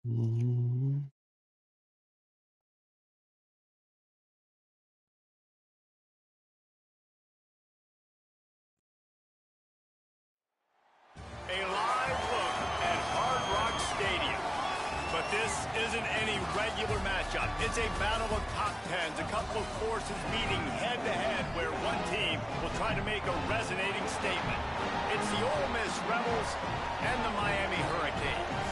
Mhm. A live look at Hard Rock Stadium. But this isn't any regular matchup. It's a battle of top tens, a couple of forces meeting head-to-head where one team will try to make a resonating statement. It's the Ole Miss Rebels and the Miami Hurricanes.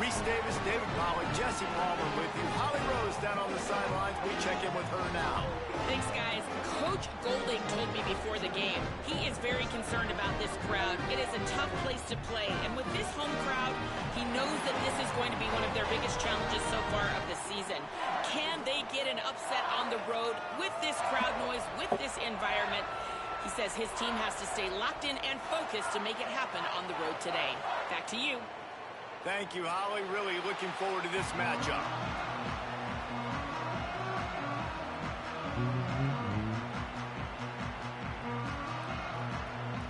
Reese Davis, David Pollack, Jesse Palmer with you. Holly Rose down on the sidelines. We check in with her now. Thanks, guys. Coach Golding told me before the game he is very concerned about this crowd. It is a tough place to play, and with this home crowd, he knows that this is going to be one of their biggest challenges so far of the season. Can they get an upset on the road with this crowd noise, with this environment? He says his team has to stay locked in and focused to make it happen on the road today. Back to you. Thank you, Holly. Really looking forward to this matchup.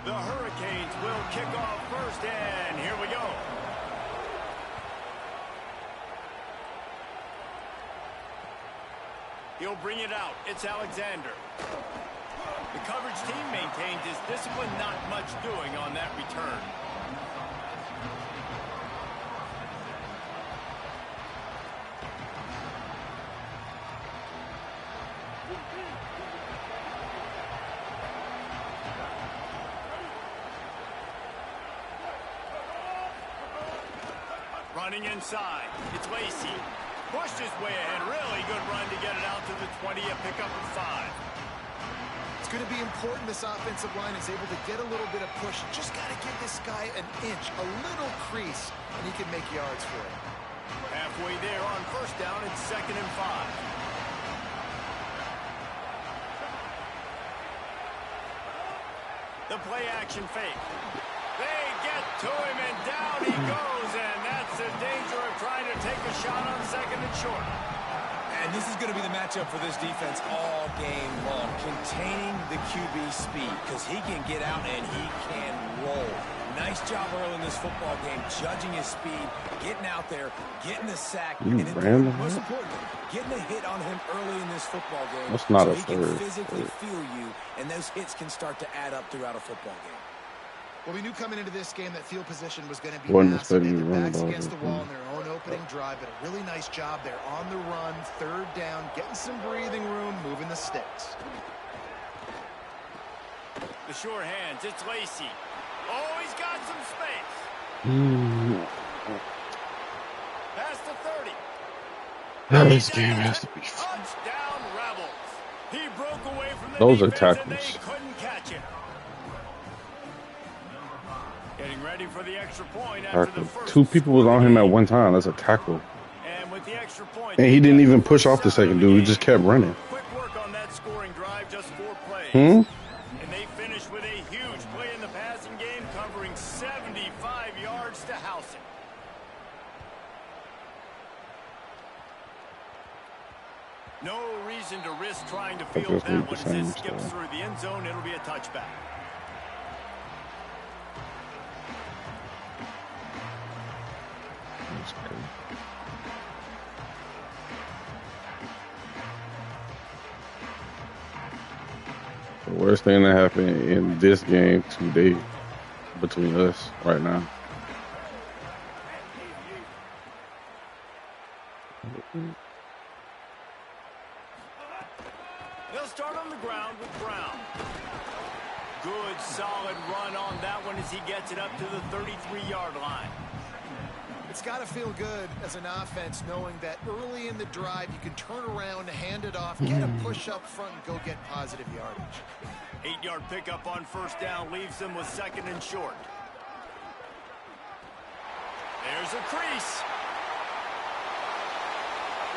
The Hurricanes will kick off first, and here we go. He'll bring it out. It's Alexander. The coverage team maintains his discipline, not much doing on that return. Running inside, it's Lacey. Pushed his way ahead, really good run to get it out to the 20, a pickup of 5. It's going to be important this offensive line is able to get a little bit of push. Just got to give this guy an inch, a little crease, and he can make yards for it. Halfway there on first down, it's 2nd and 5. The play action fake. They get to him, and down he goes, and that's the danger of trying to take a shot on 2nd and short. And this is going to be the matchup for this defense all game long, containing the QB speed, because he can get out and he can roll. Nice job early in this football game, judging his speed, getting out there, getting the sack, and then, most importantly, getting a hit on him early in this football game. That's not so a he can third. physically feel you, and those hits can start to add up throughout a football game. Well, we knew coming into this game that field position was going to be Wasn't massive. expecting Their to run backs the ball against the this wall time. in their own opening drive, but a really nice job there on the run, 3rd down, getting some breathing room, moving the sticks. The short hands, it's Lacey. Oh, he's got some space. Past the 30. This game has to be. Touchdown Rebels. He broke away from the Those are defense, and tackles. they couldn't catch it. Getting ready for the extra point after the first. 2 people was on him at one time. That's a tackle. And with the extra point, And he didn't even push off the second dude. He just kept running. Quick work on that scoring drive, just 4 plays. Hmm? And they finished with a huge play in the passing game, covering 75 yards to house it. No reason to risk trying to field just need that the one as same it skips stuff. through the end zone. It'll be a touchback. That's okay. The worst thing that happened in this game today between us right now. They'll start on the ground with Brown. Good, solid run on that one as he gets it up to the 33-yard line. It's got to feel good as an offense knowing that early in the drive you can turn around, hand it off, get a push up front, and go get positive yardage. 8-yard pickup on first down leaves them with 2nd and short. There's a crease.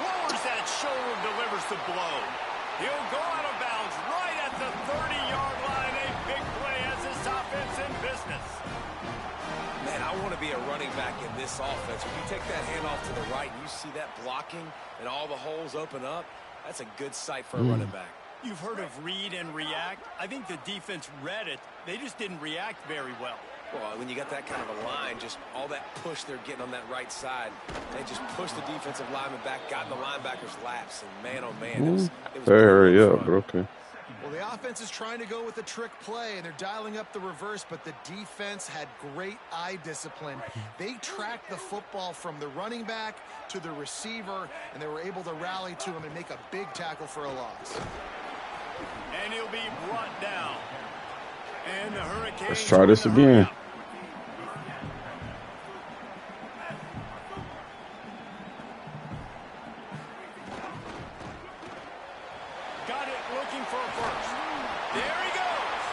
Lowers that shoulder, delivers the blow. He'll go out of bounds right at the 30-yard line. A big play as this offense in business. Man, I want to be a running back in this offense. When you take that handoff to the right and you see that blocking and all the holes open up, that's a good sight for a running back. You've heard of read and react. I think the defense read it. They just didn't react very well. Well, when you got that kind of a line, just all that push they're getting on that right side, they just pushed the defensive lineman back, got in the linebacker's laps, and man, oh man, it was hurry up, bro. Okay. Well, the offense is trying to go with a trick play, and they're dialing up the reverse, but the defense had great eye discipline. They tracked the football from the running back to the receiver, and they were able to rally to him and make a big tackle for a loss. And he'll be brought down. And the Hurricanes. Let's try this again. Got it, looking for a first. There he goes.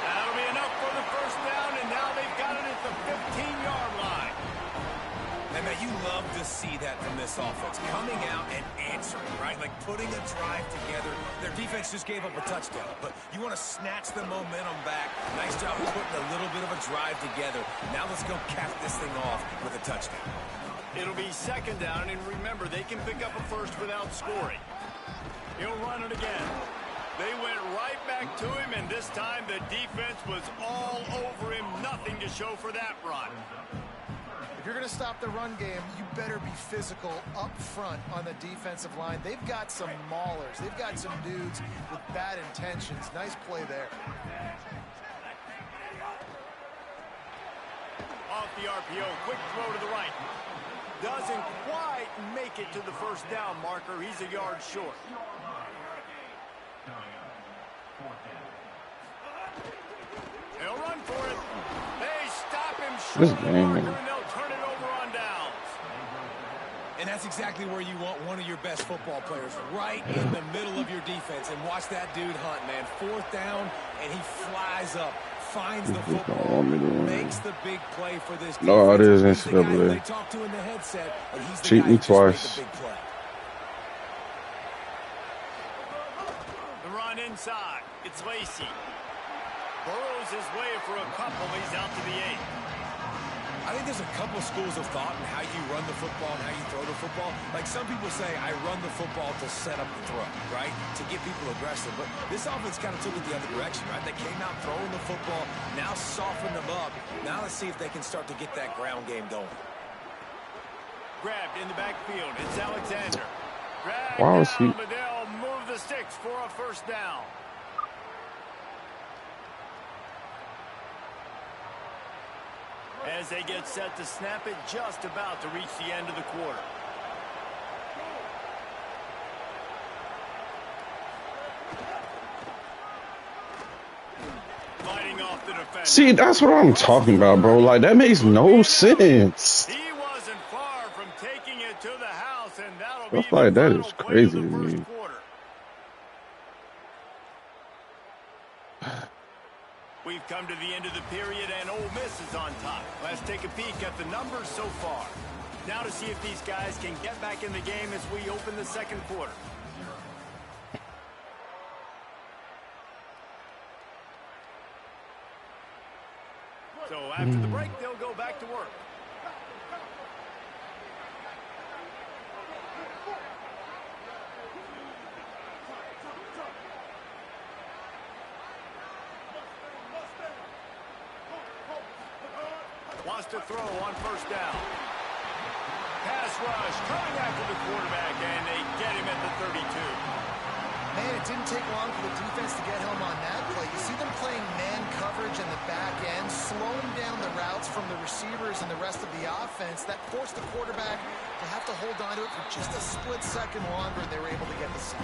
That'll be enough for the first down, and now they've got it at the 15-yard line. And man, you love to see that from this offense, coming out and answering, right? Like putting a drive together. Their defense just gave up a touchdown, but you want to snatch the momentum back. Nice job putting a little bit of a drive together. Now let's go cap this thing off with a touchdown. It'll be second down, and remember, they can pick up a first without scoring. He'll run it again. They went right back to him, and this time the defense was all over him. Nothing to show for that run. If you're going to stop the run game, you better be physical up front on the defensive line. They've got some maulers. They've got some dudes with bad intentions. Nice play there. Off the RPO, quick throw to the right. Doesn't quite make it to the first down marker. He's a yard short. He'll run for it. They stop him short of the marker, and they'll turn it over on downs. And that's exactly where you want one of your best football players, right in the middle of your defense. And watch that dude hunt, man. Fourth down, and he flies up, finds the football, makes the big play for this defense. No, it is He's the guy NCAA. they talk to in the headset, and he's the Cheat guy me who just made twice. the big play. The run inside. It's Lacey. Burrows his way for a couple. He's out to the 8. I think there's a couple of schools of thought in how you run the football and how you throw the football. Like some people say, I run the football to set up the throw, right? To get people aggressive. But this offense kind of took it the other direction, right? They came out throwing the football, now softened them up. Now let's see if they can start to get that ground game going. Grabbed in the backfield. It's Alexander. Dragged Wow, down, but they'll move the sticks for a first down. As they get set to snap it, just about to reach the end of the quarter. Fighting off the defense. See, that's what I'm talking about, bro. Like, that makes no sense. He wasn't far from taking it to the house, and that'll Stuff be like the that final is play crazy of to the me. first quarter. We've come to the end of the period, and Ole Miss is on top. Let's take a peek at the numbers so far. Now to see if these guys can get back in the game as we open the second quarter. So after the break, they'll go back to work. Wants to throw on first down. Pass rush coming after the quarterback, and they get him at the 32. Man, it didn't take long for the defense to get home on that play. You see them playing man coverage in the back end, slowing down the routes from the receivers and the rest of the offense. That forced the quarterback to have to hold on to it for just a split second longer, and they were able to get the sack.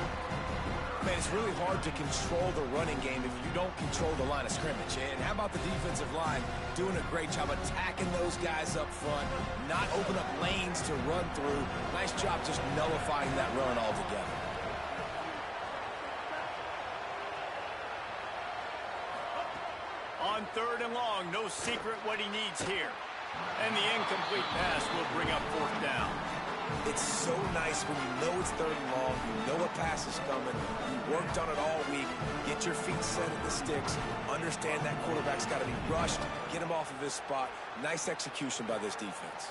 Man, it's really hard to control the running game if you don't control the line of scrimmage. And how about the defensive line doing a great job attacking those guys up front, not open up lanes to run through. Nice job just nullifying that run altogether. On third and long, no secret what he needs here. And the incomplete pass will bring up fourth down. It's so nice when you know it's third and long, you know a pass is coming, you worked on it all week, get your feet set at the sticks, understand that quarterback's got to be rushed, get him off of his spot. Nice execution by this defense.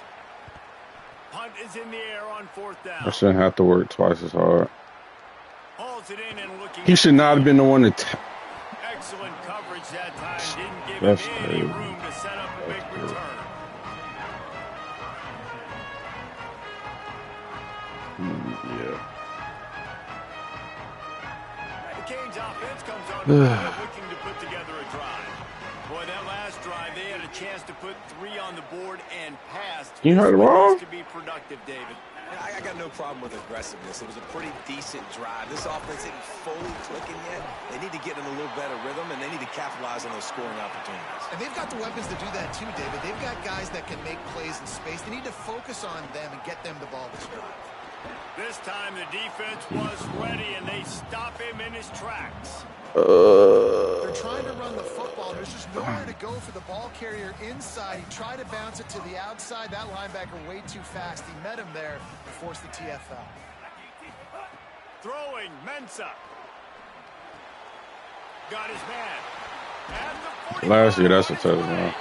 Punt is in the air on fourth down. I shouldn't have to work twice as hard. Hauls it in and looking. He should not have been the one to excellent coverage that time. Didn't give That's him any crazy. room to set up a big return. Yeah. The Canes offense comes on looking to put together a drive. Boy, that last drive, they had a chance to put 3 on the board and passed. You heard it wrong? To be productive, David. I got no problem with aggressiveness. It was a pretty decent drive. This offense isn't fully clicking yet. They need to get in a little better rhythm, and they need to capitalize on those scoring opportunities. And they've got the weapons to do that too, David. They've got guys that can make plays in space. They need to focus on them and get them the ball this drive. This time the defense was ready, and they stop him in his tracks. They're trying to run the football. There's just nowhere to go for the ball carrier inside. He tried to bounce it to the outside. That linebacker way too fast. He met him there and forced the TFL. Throwing, Mensa. Got his man. At the Last year, that's a touchdown.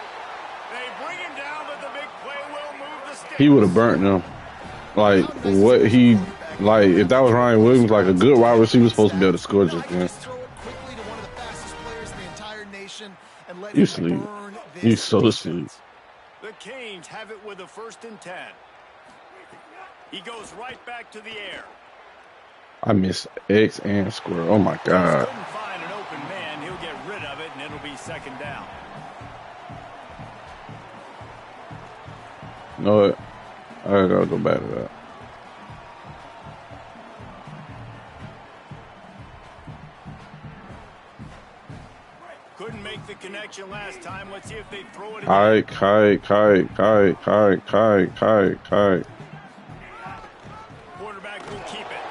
They bring him down, but the big play will move the sticks. He would have burnt them. Like, what he, like, if that was Ryan Williams, like a good wide receiver was supposed to be able to score just then. You sleep. You so sleep. The Canes have it with a 1st and 10. He goes right back to the air. I miss X and square. Oh my God. Couldn't find an open man. He'll get rid of it, and it'll be 2nd down. You know what? I gotta go back to that. Couldn't make the connection last time. Let's see if they throw it again. Kite. Quarterback will keep it.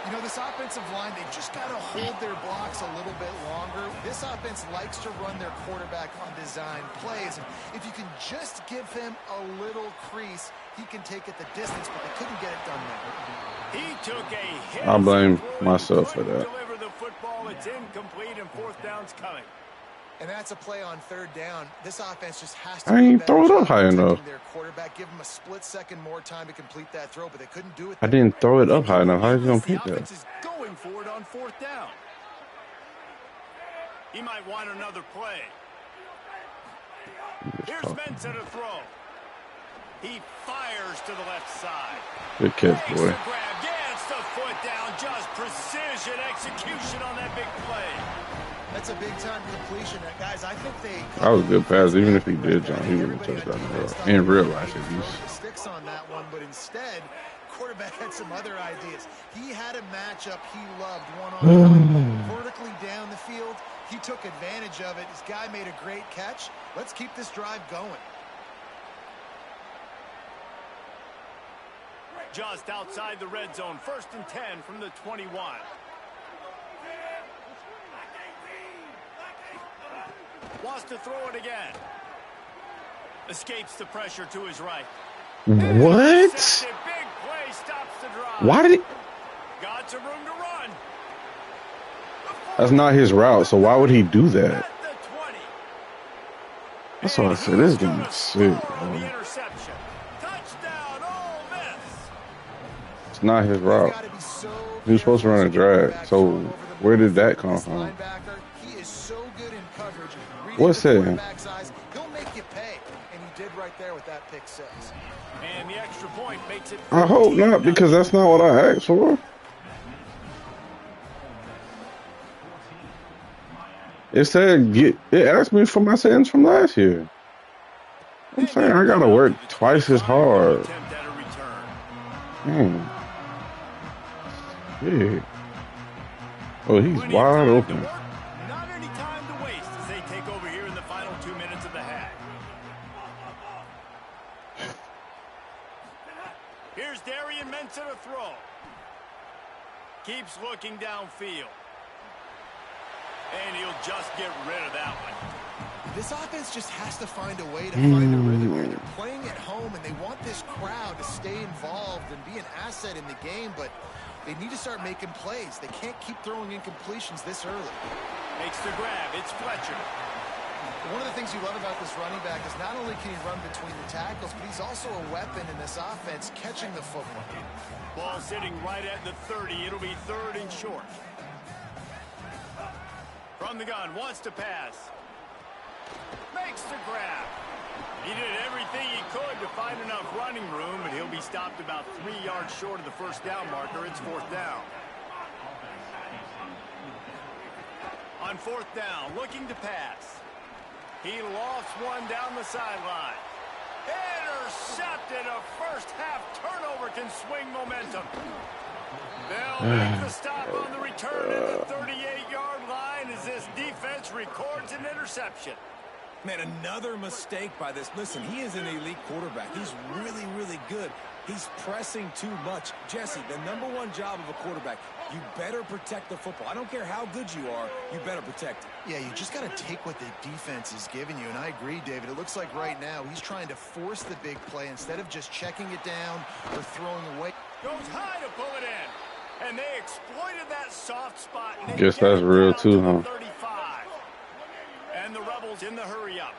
You know, this offensive line, they just got to hold their blocks a little bit longer. This offense likes to run their quarterback on design plays. And if you can just give him a little crease, he can take it the distance, but they couldn't get it done there. He took a hit. I blame myself for that. Deliver the football. It's incomplete, and 4th down's coming. And that's a play on 3rd down. This offense just has to I ain't throw it up high enough. Their quarterback, give him a split second more time to complete that throw, but they couldn't do it. I didn't throw it up high enough. How are you gonna pick The that? offense is going for it on 4th down. He might want another play. Here's Mensa to throw. He fires to the left side. Good catch, boy. Grab, gets the foot down. Just precision execution on that big play. That's a big-time completion. Guys, I think they... That was a good pass. Even if he did jump, he would have touched that in real life at least. Sticks on that one, but instead, quarterback had some other ideas. He had a matchup he loved one-on-one, vertically down the field. He took advantage of it. His guy made a great catch. Let's keep this drive going. Just outside the red zone. 1st and 10 from the 21. Wants to throw it again. Escapes the pressure to his right. What? Big play stops the drive. Why did he? Got some room to run. That's not his route, so why would he do that? At the 20. That's what I said. This game is sick, The bro. interception. Touchdown, Ole Miss. It's not his route. He was supposed to run a drag, so where did that come from? He is so good in coverage. What's that? He'll make you pay, and he did right there with that pick 6. And the extra point makes it. I hope not, because that's not what I asked for. It said it asked me for my sentence from last year. I'm saying I gotta work twice as hard. Man. Yeah. Oh, he's wide open. Not any time to waste as they take over here in the final 2 minutes of the half. Here's Darian Mensa to throw. Keeps looking downfield. And he'll just get rid of that one. This offense just has to find a way to find a rhythm where they're playing at home and they want this crowd to stay involved and be an asset in the game, but they need to start making plays. They can't keep throwing incompletions this early. Makes the grab. It's Fletcher. One of the things you love about this running back is not only can he run between the tackles, but he's also a weapon in this offense, catching the football. Ball sitting right at the 30. It'll be 3rd and short. From the gun, wants to pass. Makes the grab. He did everything he could to find enough running room, but he'll be stopped about 3 yards short of the first down marker. It's 4th down. On 4th down, looking to pass. He lofts one down the sideline. Intercepted. A first-half turnover can swing momentum. They'll make the stop on the return at the 38-yard line as this defense records an interception. Man, another mistake by this. Listen, he is an elite quarterback. He's really, really good. He's pressing too much. Jesse, the #1 job of a quarterback, you better protect the football. I don't care how good you are, you better protect it. Yeah, you just got to take what the defense is giving you, and I agree, David. It looks like right now he's trying to force the big play instead of just checking it down or throwing away. Goes high to pull it in, and they exploited that soft spot. Guess that's real too, huh? 35. And the Rebels in the hurry-up.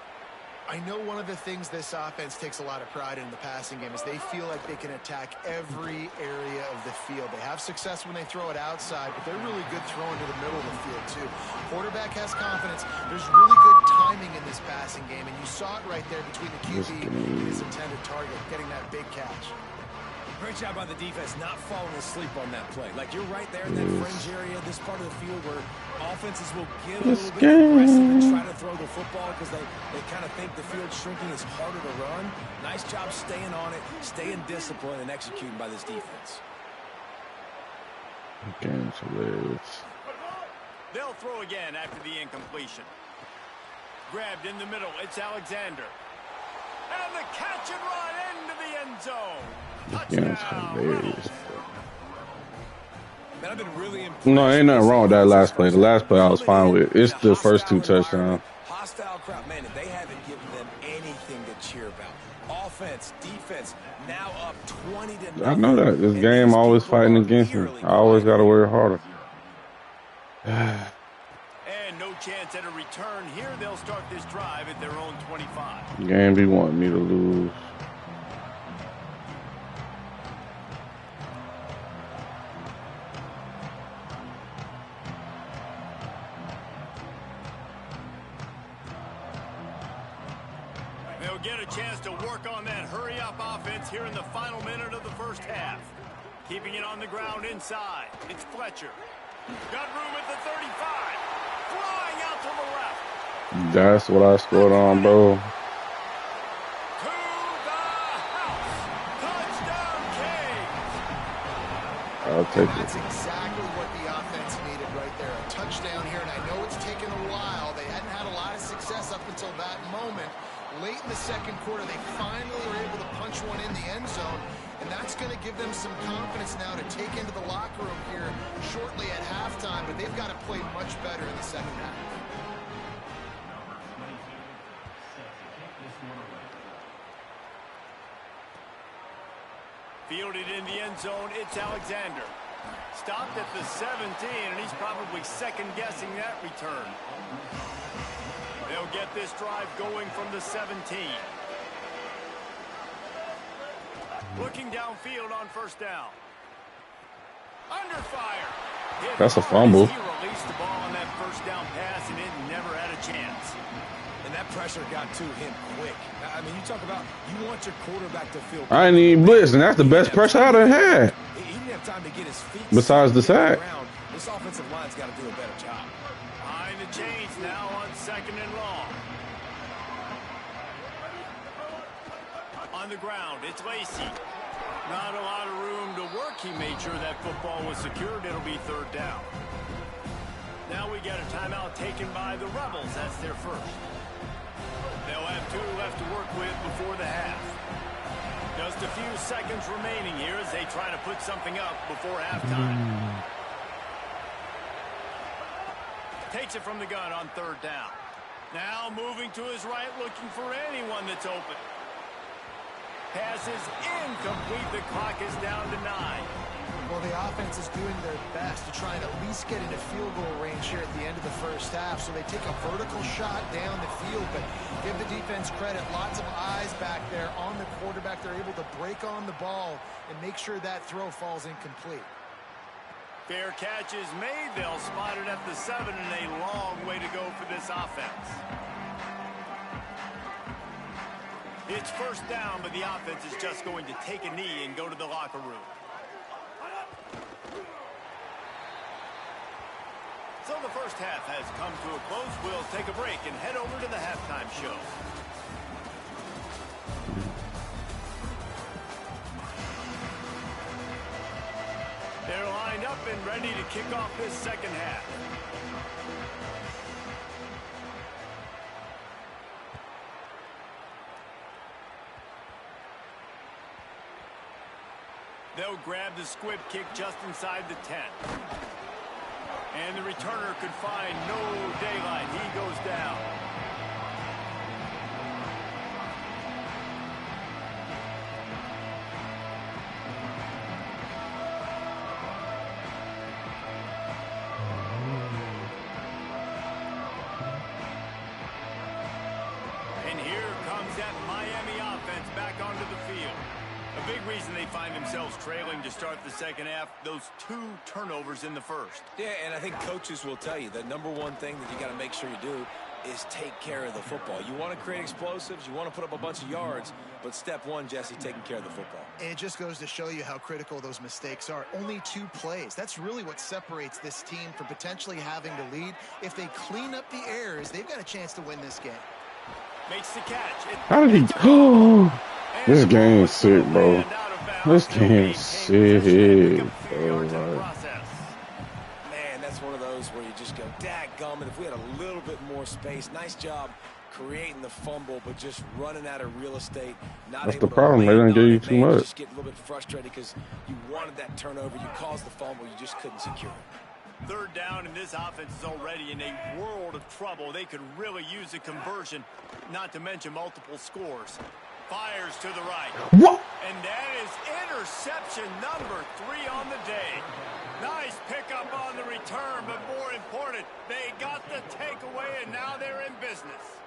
I know one of the things this offense takes a lot of pride in the passing game is they feel like they can attack every area of the field. They have success when they throw it outside, but they're really good throwing to the middle of the field, too. Quarterback has confidence. There's really good timing in this passing game, and you saw it right there between the QB and his intended target, getting that big catch. Great job by the defense not falling asleep on that play. Like, you're right there in that fringe area, this part of the field where offenses will get a little bit aggressive and try to throw the football because they kind of think the field's shrinking. It's harder to run. Nice job staying on it, staying disciplined, and executing by this defense. Game's hilarious. They'll throw again after the incompletion. Grabbed in the middle. It's Alexander. And the catch and run into the end zone. Game's hilarious. Man, I've been really impressed. No, ain't nothing wrong with that last play. The last play I was fine with. It's the first 2 touchdowns. Hostile crowd, man, they haven't given them anything to cheer about. Offense, defense, now up 20-0. I know that. This game always fighting against me. I always got to work harder. And no chance at a return here. They'll start this drive at their own 25. Game be wanting me to lose. They'll get a chance to work on that hurry-up offense here in the final minute of the first half. Keeping it on the ground inside. It's Fletcher. Got room at the 35. Flying out to the left. That's what I scored on, bro. To the house. Touchdown, Canes. I'll take it. That's exactly what the offense needed right there. A touchdown here, and I know it's taken a while. They hadn't had a lot of success up until that moment. Late in the second quarter, they finally were able to punch one in the end zone, and that's going to give them some confidence now to take into the locker room here shortly at halftime, but they've got to play much better in the second half. Fielded in the end zone, it's Alexander. Stopped at the 17, and he's probably second-guessing that return. They'll get this drive going from the 17. Looking downfield on first down. Under fire. That's a fumble. He released the ball on that first down pass, and it never had a chance. And that pressure got to him quick. I mean, you talk about you want your quarterback to feel. I ain't even blitzing. That's the best pressure I done had. He didn't have time to get his feet. Besides the sack. This offensive line's got to do a better job. Behind the chains now on 2nd and long. On the ground, it's Lacey. Not a lot of room to work. He made sure that football was secured. It'll be 3rd down. Now we get a timeout taken by the Rebels. That's their first. They'll have 2 left to work with before the half. Just a few seconds remaining here as they try to put something up before halftime. Takes it from the gun on 3rd down. Now moving to his right, looking for anyone that's open. Pass is incomplete. The clock is down to 9. Well, the offense is doing their best to try and at least get into field goal range here at the end of the first half. So they take a vertical shot down the field, but give the defense credit. Lots of eyes back there on the quarterback. They're able to break on the ball and make sure that throw falls incomplete. Fair catch is made. They'll spot it at the 7, and a long way to go for this offense. It's first down, but the offense is just going to take a knee and go to the locker room. So the first half has come to a close. We'll take a break and head over to the halftime show. They're lined up and ready to kick off this second half. They'll grab the squib kick just inside the 10. And the returner could find no daylight. He goes down. And here comes that Miami offense back onto the field. A big reason they find themselves trailing to start the second half, those 2 turnovers in the first. Yeah, and I think coaches will tell you the number one thing that you got to make sure you do is take care of the football. You want to create explosives, you want to put up a bunch of yards, but step one, Jesse, taking care of the football. It just goes to show you how critical those mistakes are. Only 2 plays. That's really what separates this team from potentially having to lead. If they clean up the errors, they've got a chance to win this game. Makes the catch. How did he? Oh, this game's sick, bro. This game's sick, bro. Man, that's one of those where you just go, dadgummit, if we had a little bit more space. Nice job creating the fumble, but just running out of real estate. That's the problem. They didn't give you too much. Just get a little bit frustrated because you wanted that turnover. You caused the fumble. You just couldn't secure it. Third down, and this offense is already in a world of trouble. They could really use a conversion, not to mention multiple scores. Fires to the right. What? And that is interception number 3 on the day. Nice pickup on the return, but more important, they got the takeaway, and now they're in business.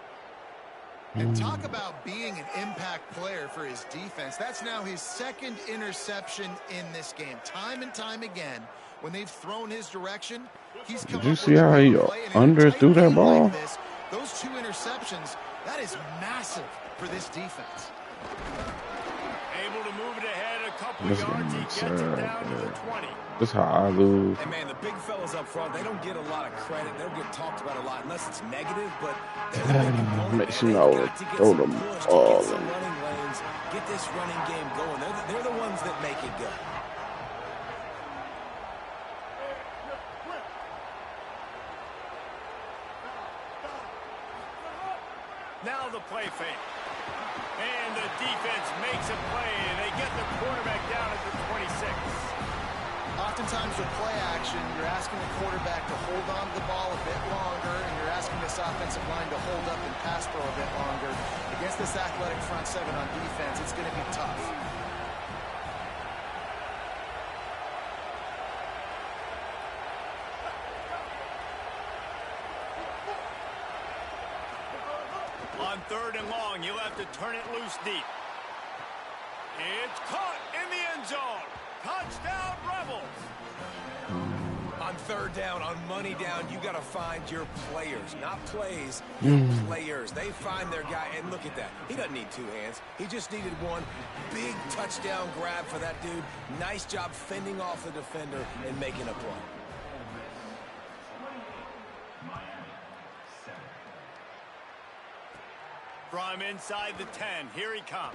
And talk about being an impact player for his defense. That's now his 2nd interception in this game. Time and time again, when they've thrown his direction, he's come. Did you see how he underthrew that ball? Like this, those 2 interceptions, that is massive for this defense. Able to move it ahead a couple yards. He gets it down to the 20. That's how I lose. And man, the big fellas up front, they don't get a lot of credit. They don't get talked about a lot unless it's negative, but Makes you know, throw them all in. running lanes, get this running game going. They're the ones that make it go. Now the play fake. And the defense makes a play, and they get the quarterback down at the 26. Oftentimes with play action, you're asking the quarterback to hold on to the ball a bit longer, and you're asking this offensive line to hold up and pass pro a bit longer. Against this athletic front 7 on defense, it's going to be tough. On 3rd and long, you'll have to turn it loose deep. It's caught in the end zone. Touchdown, Rebels. On 3rd down, on money down, you got to find your players, not plays, players. They find their guy, and look at that. He doesn't need 2 hands. He just needed one big touchdown grab for that dude. Nice job fending off the defender and making a play. From inside the 10, here he comes.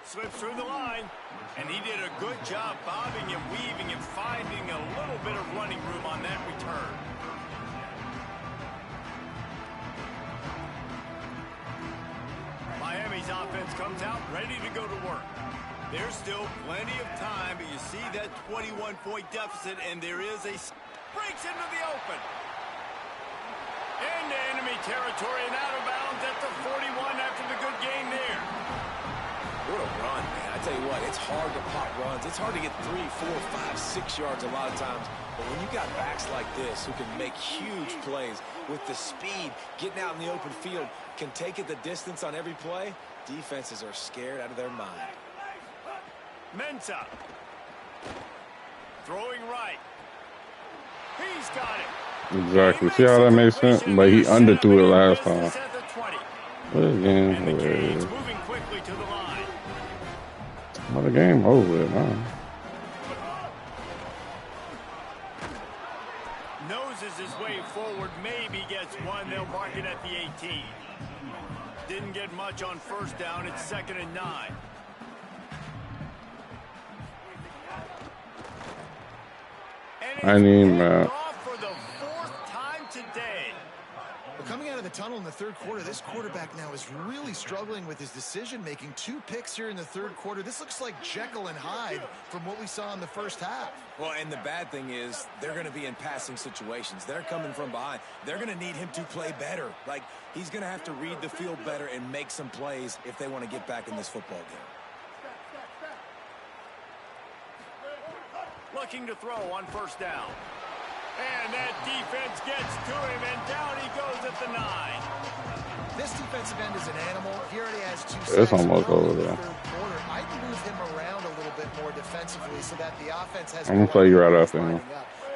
Slips through the line, and he did a good job bobbing and weaving and finding a little bit of running room on that return. Miami's offense comes out ready to go to work. There's still plenty of time, but you see that 21-point deficit, and there is a breaks into the open. Into enemy territory and out of bounds at the 41 after the good game there. What a run, man. I tell you what, it's hard to pop runs. It's hard to get 3, 4, 5, 6 yards a lot of times. But when you got backs like this who can make huge plays with the speed, getting out in the open field, can take it the distance on every play, defenses are scared out of their mind. Mensa. Throwing right. He's got it. Exactly. See how that makes sense? But he underthrew it last time. But again, And the Canes hilarious. moving quickly to the line. Well, the game over now. Noses his way forward, maybe gets one. They'll mark it at the 18. Didn't get much on first down. It's 2nd and 9. I need Matt. Off for the 4th time today. Well, coming out of the tunnel in the third quarter, this quarterback now is really struggling with his decision-making. 2 picks here in the third quarter. This looks like Jekyll and Hyde from what we saw in the first half. Well, and the bad thing is they're going to be in passing situations. They're coming from behind. They're going to need him to play better. Like, he's going to have to read the field better and make some plays if they want to get back in this football game. Looking to throw on first down. And that defense gets to him, and down he goes at the 9. This defensive end is an animal. He already has 2 sacks. It's almost over there. Third quarter. I'd move him around a little bit more defensively so that the offense has. I'm gonna play you right after him.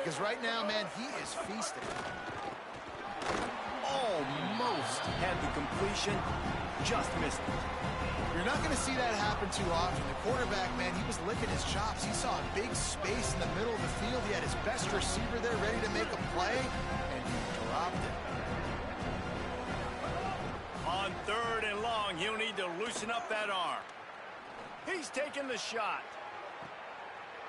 Because right now, man, he is feasting. Almost had the completion, just missed it. You're not going to see that happen too often. The quarterback, man, he was licking his chops. He saw a big space in the middle of the field. He had his best receiver there ready to make a play, and he dropped it. On 3rd and long, he'll need to loosen up that arm. He's taking the shot.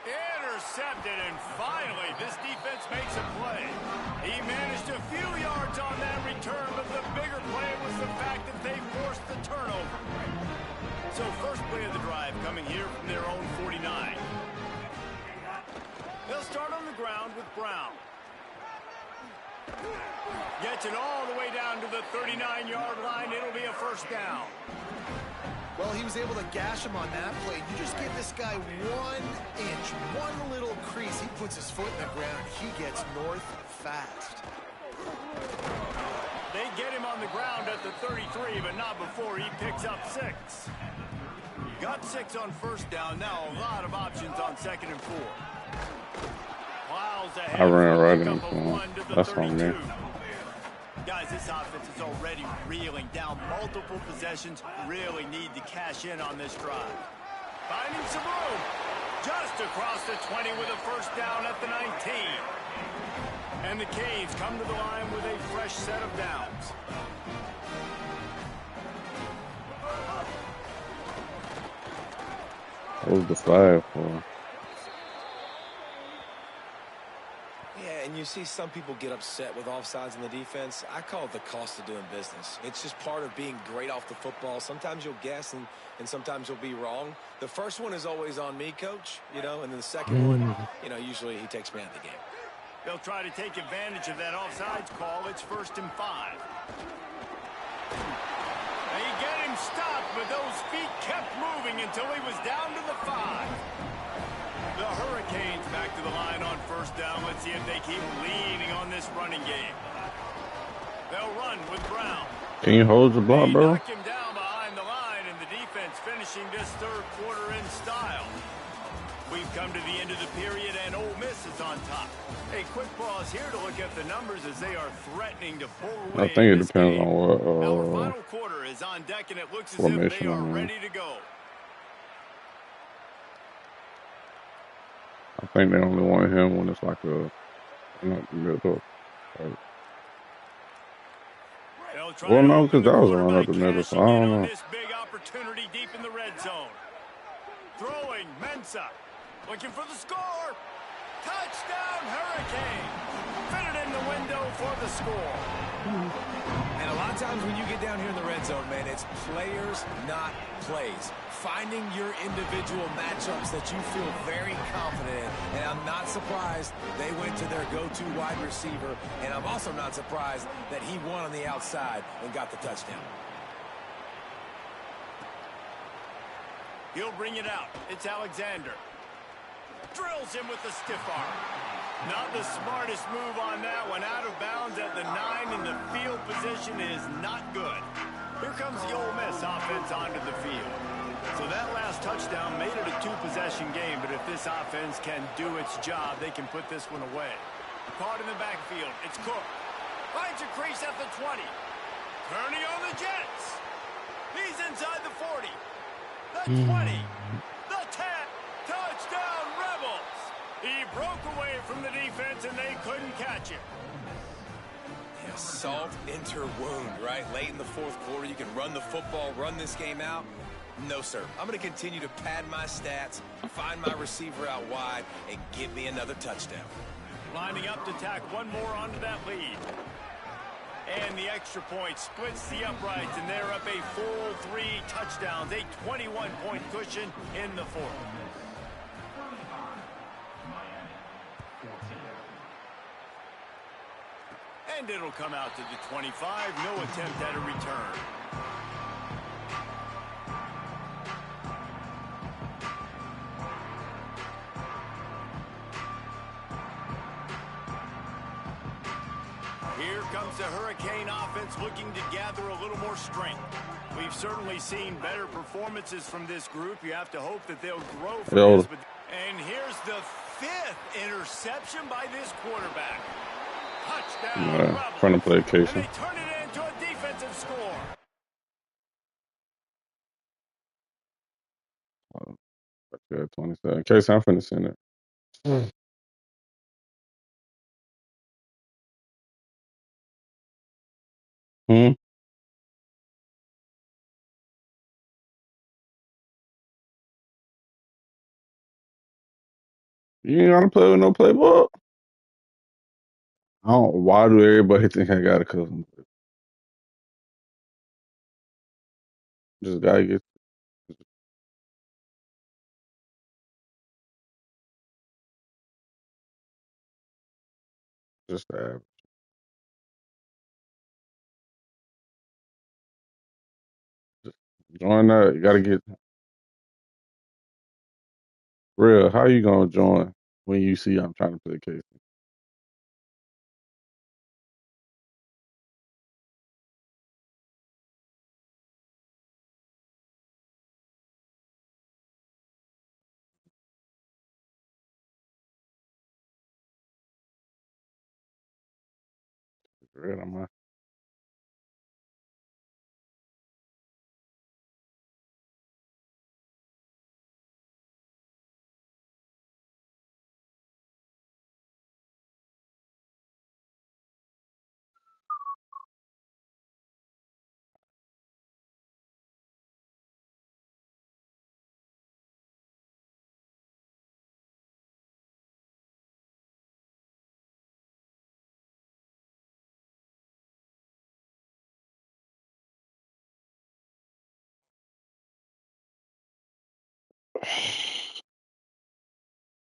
Intercepted, and finally, this defense makes a play. He managed a few yards on that return, but the bigger play was the fact that they forced the turnover. So first play of the drive coming here from their own 49. They'll start on the ground with Brown. Gets it all the way down to the 39-yard line. It'll be a first down. Well, he was able to gash him on that play. You just give this guy 1 inch, one little crease. He puts his foot in the ground. He gets north fast. They get him on the ground at the 33, but not before he picks up 6. Got 6 on first down. Now a lot of options on 2nd and 4. Plows ahead. I ran right into him. That's on me. Guys, this offense is already reeling down multiple possessions. Really need to cash in on this drive. Finding some room. Just across the 20 with a first down at the 19. And the Canes come to the line with a fresh set of downs. What was the flag for? Yeah, and you see some people get upset with offsides in the defense. I call it the cost of doing business. It's just part of being great off the football. Sometimes you'll guess and sometimes you'll be wrong. The first one is always on me, Coach, and then the second one, usually he takes me out of the game. They'll try to take advantage of that offsides call. It's 1st and 5. They get him stopped, but those feet kept moving until he was down to the 5. The Hurricanes back to the line on first down. Let's see if they keep leaning on this running game. They'll run with Brown. Can you hold the block, bro? Knock him down behind the line, and the defense finishing this third quarter in style. We've come to the end of the period, and Ole Miss is on top. A quick pause here to look at the numbers as they are threatening to pull away. I think it depends game. on what Our final quarter is on deck, and it looks as if they are ready to go. I think they only want him when it's like a well, no, because that was around up the middle, so I don't know. This big opportunity deep in the red zone. Throwing Mensa, looking for the score. Touchdown, Hurricane. Fit it in the window for the score. And a lot of times when you get down here in the red zone, man, it's players, not plays. Finding your individual matchups that you feel very confident in. And I'm not surprised they went to their go-to wide receiver. And I'm also not surprised that he won on the outside and got the touchdown. He'll bring it out. It's Alexander. Drills him with the stiff arm. Not the smartest move on that one. Out of bounds at the 9, and the field position is not good. Here comes the Ole Miss offense onto the field. So that last touchdown made it a two-possession game, but if this offense can do its job, they can put this one away. Caught in the backfield. It's Cook. Finds a crease at the 20. Turning on the Jets. He's inside the 40. The 20. The 10. Touchdown, Rebels. He broke away from the defense, and they couldn't catch him. Yeah, salt enter wound, right? Late in the fourth quarter, you can run the football, run this game out. No, sir. I'm going to continue to pad my stats, find my receiver out wide, and give me another touchdown. Lining up to tack one more onto that lead. And the extra point splits the uprights, and they're up a full 3 touchdowns, a 21-point cushion in the fourth. And it'll come out to the 25. No attempt at a return. Here comes the Hurricane offense looking to gather a little more strength. We've certainly seen better performances from this group. You have to hope that they'll grow from this. And here's the 5th interception by this quarterback. Touchdown, Rebels. Trying to play Casey. And they turn it into a defensive score. Yeah, 27. Casey, I'm finna send it. Hmm? You ain't gotta play with no playbook. I don't. Why do everybody think I got a cousin? Just gotta get just the average. Just join that. You gotta get real. How you gonna join when you see I'm trying to play Casey? Real, I'm not.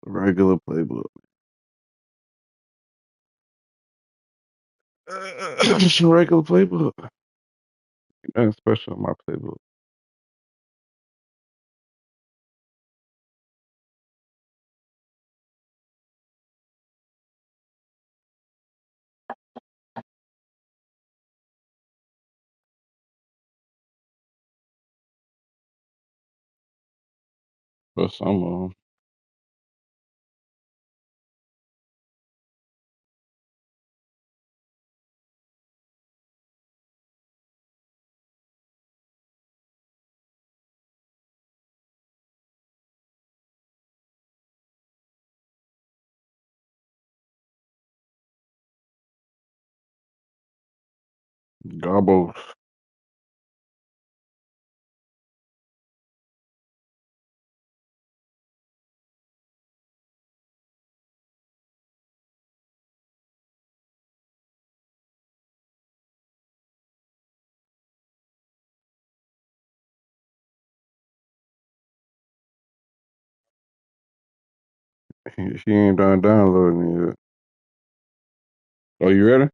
Regular playbook. Just a regular playbook. Nothing special in my playbook. But some of them. Gobbles. She ain't done downloading it yet. Oh, you ready?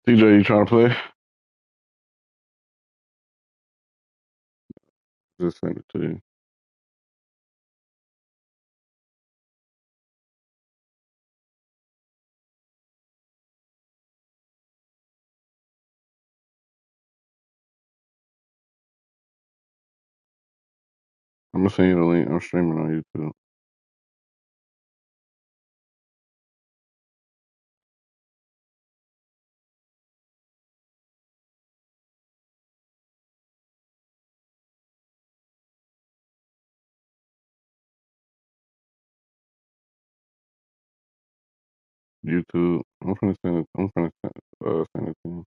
TJ, you trying to play? Just send it to you. I'm gonna send you the link. I'm streaming on YouTube. YouTube. I'm gonna send it. Send it to you.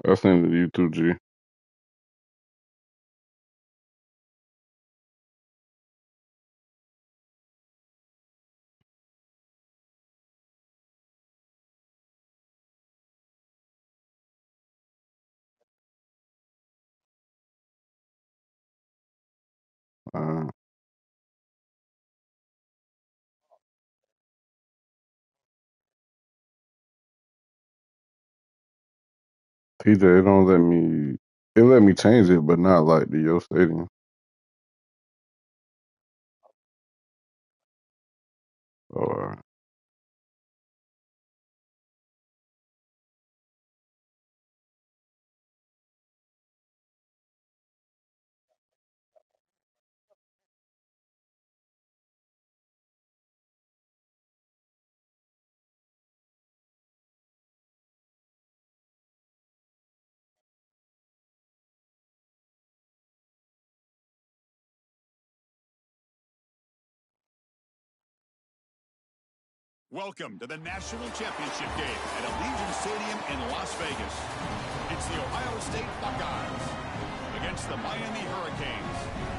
I'll send it to YouTube, G. Uh, TJ, it don't let me. It let me change it, but not like the Yo Stadium. Or Welcome to the National Championship game at Allegiant Stadium in Las Vegas. It's the Ohio State Buckeyes against the Miami Hurricanes.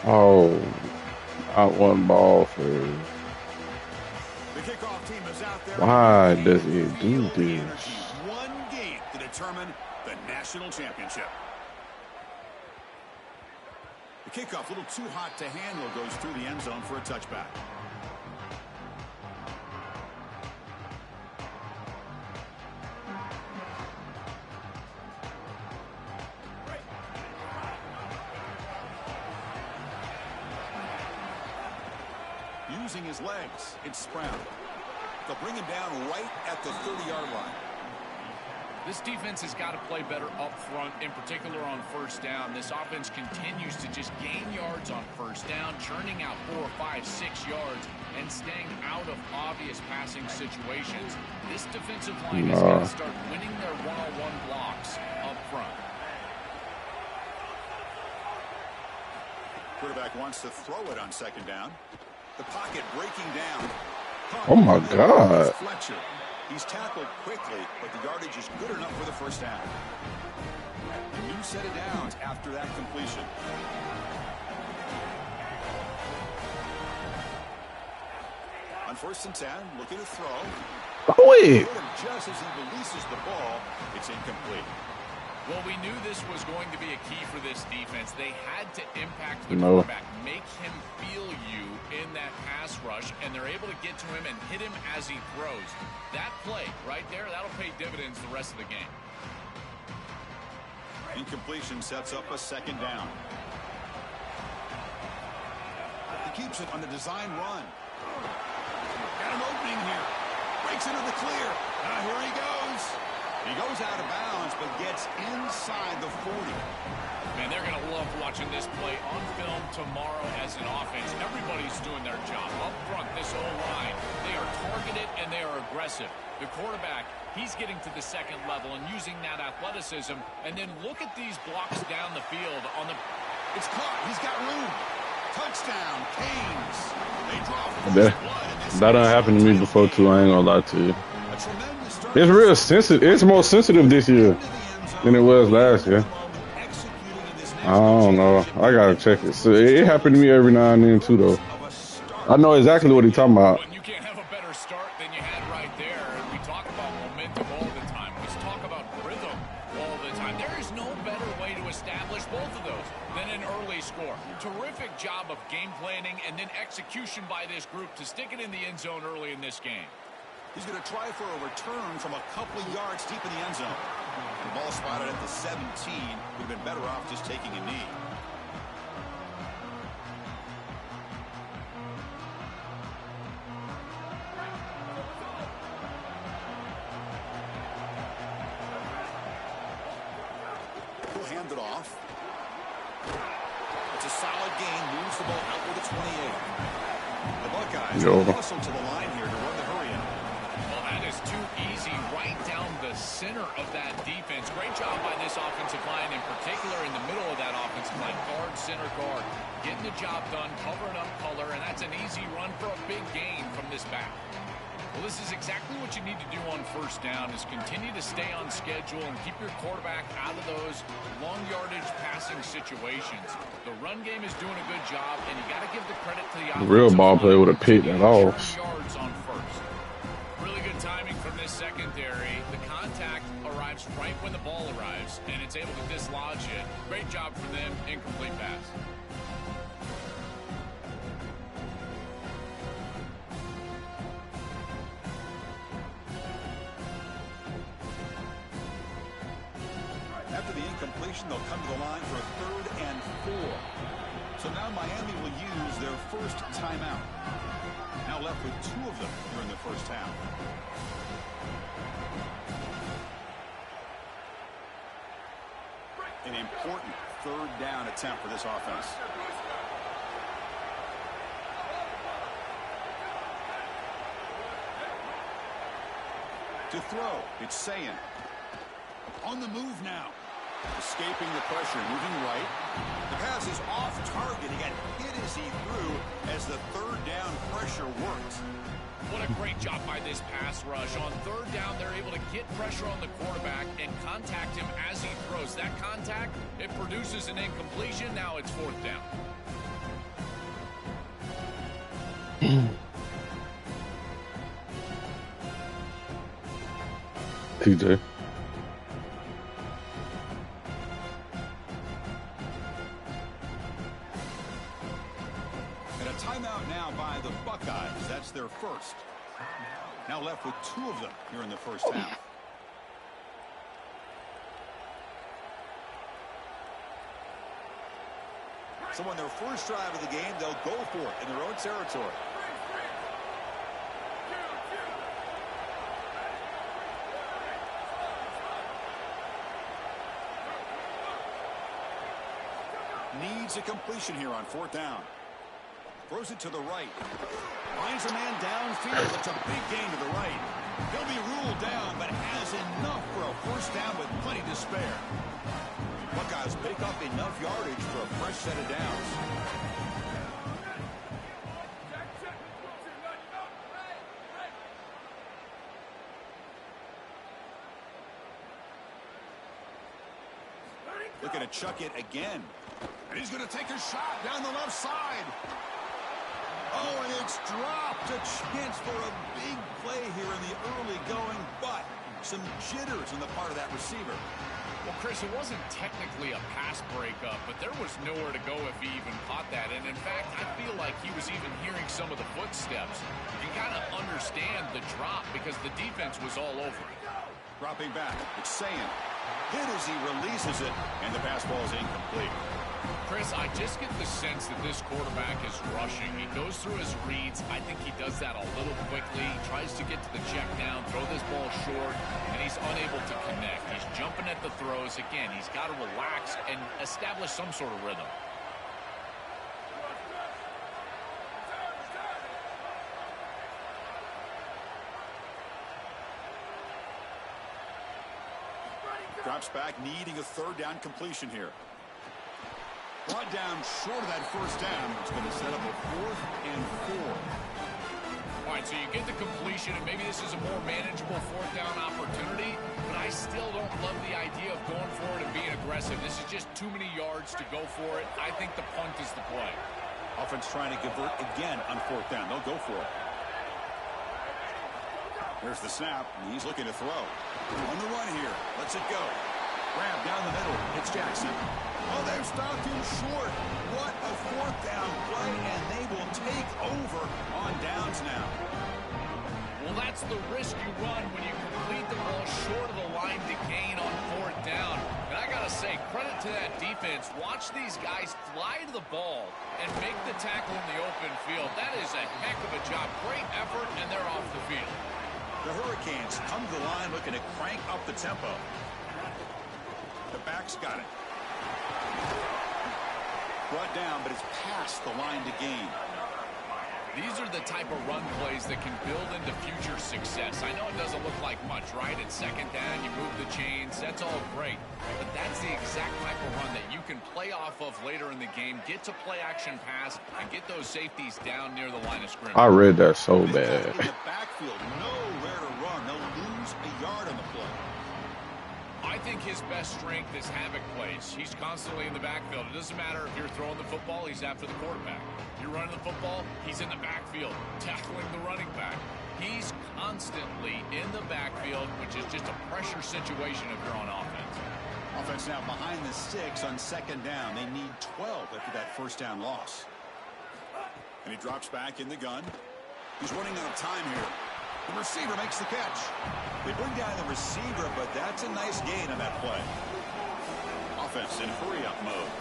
oh, not one ball for. The kickoff team is out there. Why does it do this? One game to determine the national championship. The kickoff, a little too hot to handle, goes through the end zone for a touchback. Using his legs, it's Sprout. They'll bring him down right at the 30-yard line. This defense has got to play better up front, in particular on first down. This offense continues to just gain yards on first down, churning out 4, 5, 6 yards, and staying out of obvious passing situations. This defensive line has got to start winning their one-on-one blocks up front. Quarterback wants to throw it on second down. The pocket breaking down. Oh my God. Fletcher. He's tackled quickly, but the yardage is good enough for the first down. A new set of downs after that completion. On 1st and 10, looking to throw. Throw it. Just as he releases the ball, it's incomplete. Well, we knew this was going to be a key for this defense. They had to impact the quarterback, make him feel you in that pass rush, and they're able to get to him and hit him as he throws. That play right there, that'll pay dividends the rest of the game. Incompletion sets up a second down. He keeps it on the design run. Got an opening here. Breaks into the clear. Here he goes. He goes out of bounds, but gets inside the 40. Man, they're going to love love watching this play on film tomorrow as an offense. Everybody's doing their job. Up front, this O-line, they are targeted and they are aggressive. The quarterback, he's getting to the second level and using that athleticism. And then look at these blocks down the field on the... It's caught. He's got room. Touchdown, Canes. They draw that done happened to me before too. I ain't gonna lie to you. It's real sensitive. It's more sensitive this year than it was last year. I don't know. I gotta check it. So it happened to me every now and then too, though. I know exactly what he's talking about. When you can't have a better start than you had right there. We talk about momentum all the time. Let's talk about rhythm all the time. There is no better way to establish both of those than an early score. Terrific job of game planning and then execution by this group to stick it in the end zone early in this game. He's going to try for a return from a couple of yards deep in the end zone. The ball spotted at the 17. Would have been better off just taking a knee. He'll hand it off. It's a solid gain. Moves the ball outward to 28. The Buckeyes will hustle to the line here to run the hurry in. Well, that is too easy right down the center of that defense. Great job by this offensive line, in particular in the middle of that offensive line. Guard, center guard, getting the job done, covering up color, and that's an easy run for a big gain from this back. Well, this is exactly what you need to do on first down, is continue to stay on schedule and keep your quarterback out of those long yardage passing situations. The run game is doing a good job, and you got to give the credit to the offensive The real ball player would have picked that off. Yards on first. Really good timing from this secondary. The contact arrives right when the ball arrives, and it's able to dislodge it. Great job for them. Incomplete pass. After the incompletion, they'll come to the line for a 3rd and 4. So now Miami will use their first timeout. Now left with 2 of them during the first half. An important 3rd down attempt for this offense. To throw, it's Sayin. On the move now. Escaping the pressure, moving right. The pass is off target. He got hit as he threw as the 3rd down pressure worked. What a great job by this pass rush. On 3rd down, they're able to get pressure on the quarterback and contact him as he throws. That contact, it produces an incompletion. Now it's 4th down. TJ. And a timeout now by the Buckeyes. That's their first. Now left with 2 of them here in the first half. So on their first drive of the game, they'll go for it in their own territory. Needs a completion here on 4th down. Throws it to the right. Finds a man downfield. It's a big gain to the right. He'll be ruled down, but has enough for a first down with plenty to spare. Buckeyes pick up enough yardage for a fresh set of downs. Looking to chuck it again. And he's going to take a shot down the left side. Oh, and it's dropped. A chance for a big play here in the early going, but some jitters on the part of that receiver. Well, Chris, it wasn't technically a pass breakup, but there was nowhere to go if he even caught that. And, in fact, I feel like he was even hearing some of the footsteps. You can kind of understand the drop because the defense was all over it. Dropping back, it's Sayin. Hit as he releases it, and the pass ball is incomplete. Chris, Chris, I just get the sense that this quarterback is rushing. He goes through his reads. I think he does that a little quickly. He tries to get to the check down, throw this ball short, and he's unable to connect. He's jumping at the throws. Again, he's got to relax and establish some sort of rhythm. Drops back, needing a third down completion here. Brought down short of that first down. It's going to set up a 4th and 4. All right, so you get the completion, and maybe this is a more manageable 4th down opportunity, but I still don't love the idea of going for it and being aggressive. This is just too many yards to go for it. I think the punt is the play. Offense trying to convert again on 4th down. They'll go for it. There's the snap. He's looking to throw. On the run here. Lets it go. Grab down the middle. It's Jackson. Oh, they've stopped him short. What a 4th down play, and they will take over on downs now. Well, that's the risk you run when you complete the ball short of the line to gain on 4th down. And I got to say, credit to that defense. Watch these guys fly to the ball and make the tackle in the open field. That is a heck of a job. Great effort, and they're off the field. The Hurricanes come to the line looking to crank up the tempo. The back's got it. Brought down, but it's past the line to gain. These are the type of run plays that can build into future success. I know it doesn't look like much, right? It's second down, you move the chains, that's all great. But that's the exact type of run that you can play off of later in the game, get to play action pass, and get those safeties down near the line of scrimmage. I read that so bad. In the backfield, nowhere to run. They'll lose a yard on the play. I think his best strength is havoc plays. He's constantly in the backfield. It doesn't matter if you're throwing the football, he's after the quarterback. You're running the football, he's in the backfield, tackling the running back. He's constantly in the backfield, which is just a pressure situation if you're on offense. Offense now behind the 6 on second down. They need 12 after that first down loss. And he drops back in the gun. He's running out of time here. The receiver makes the catch. They bring down the receiver, but that's a nice gain on that play. Offense in hurry-up mode.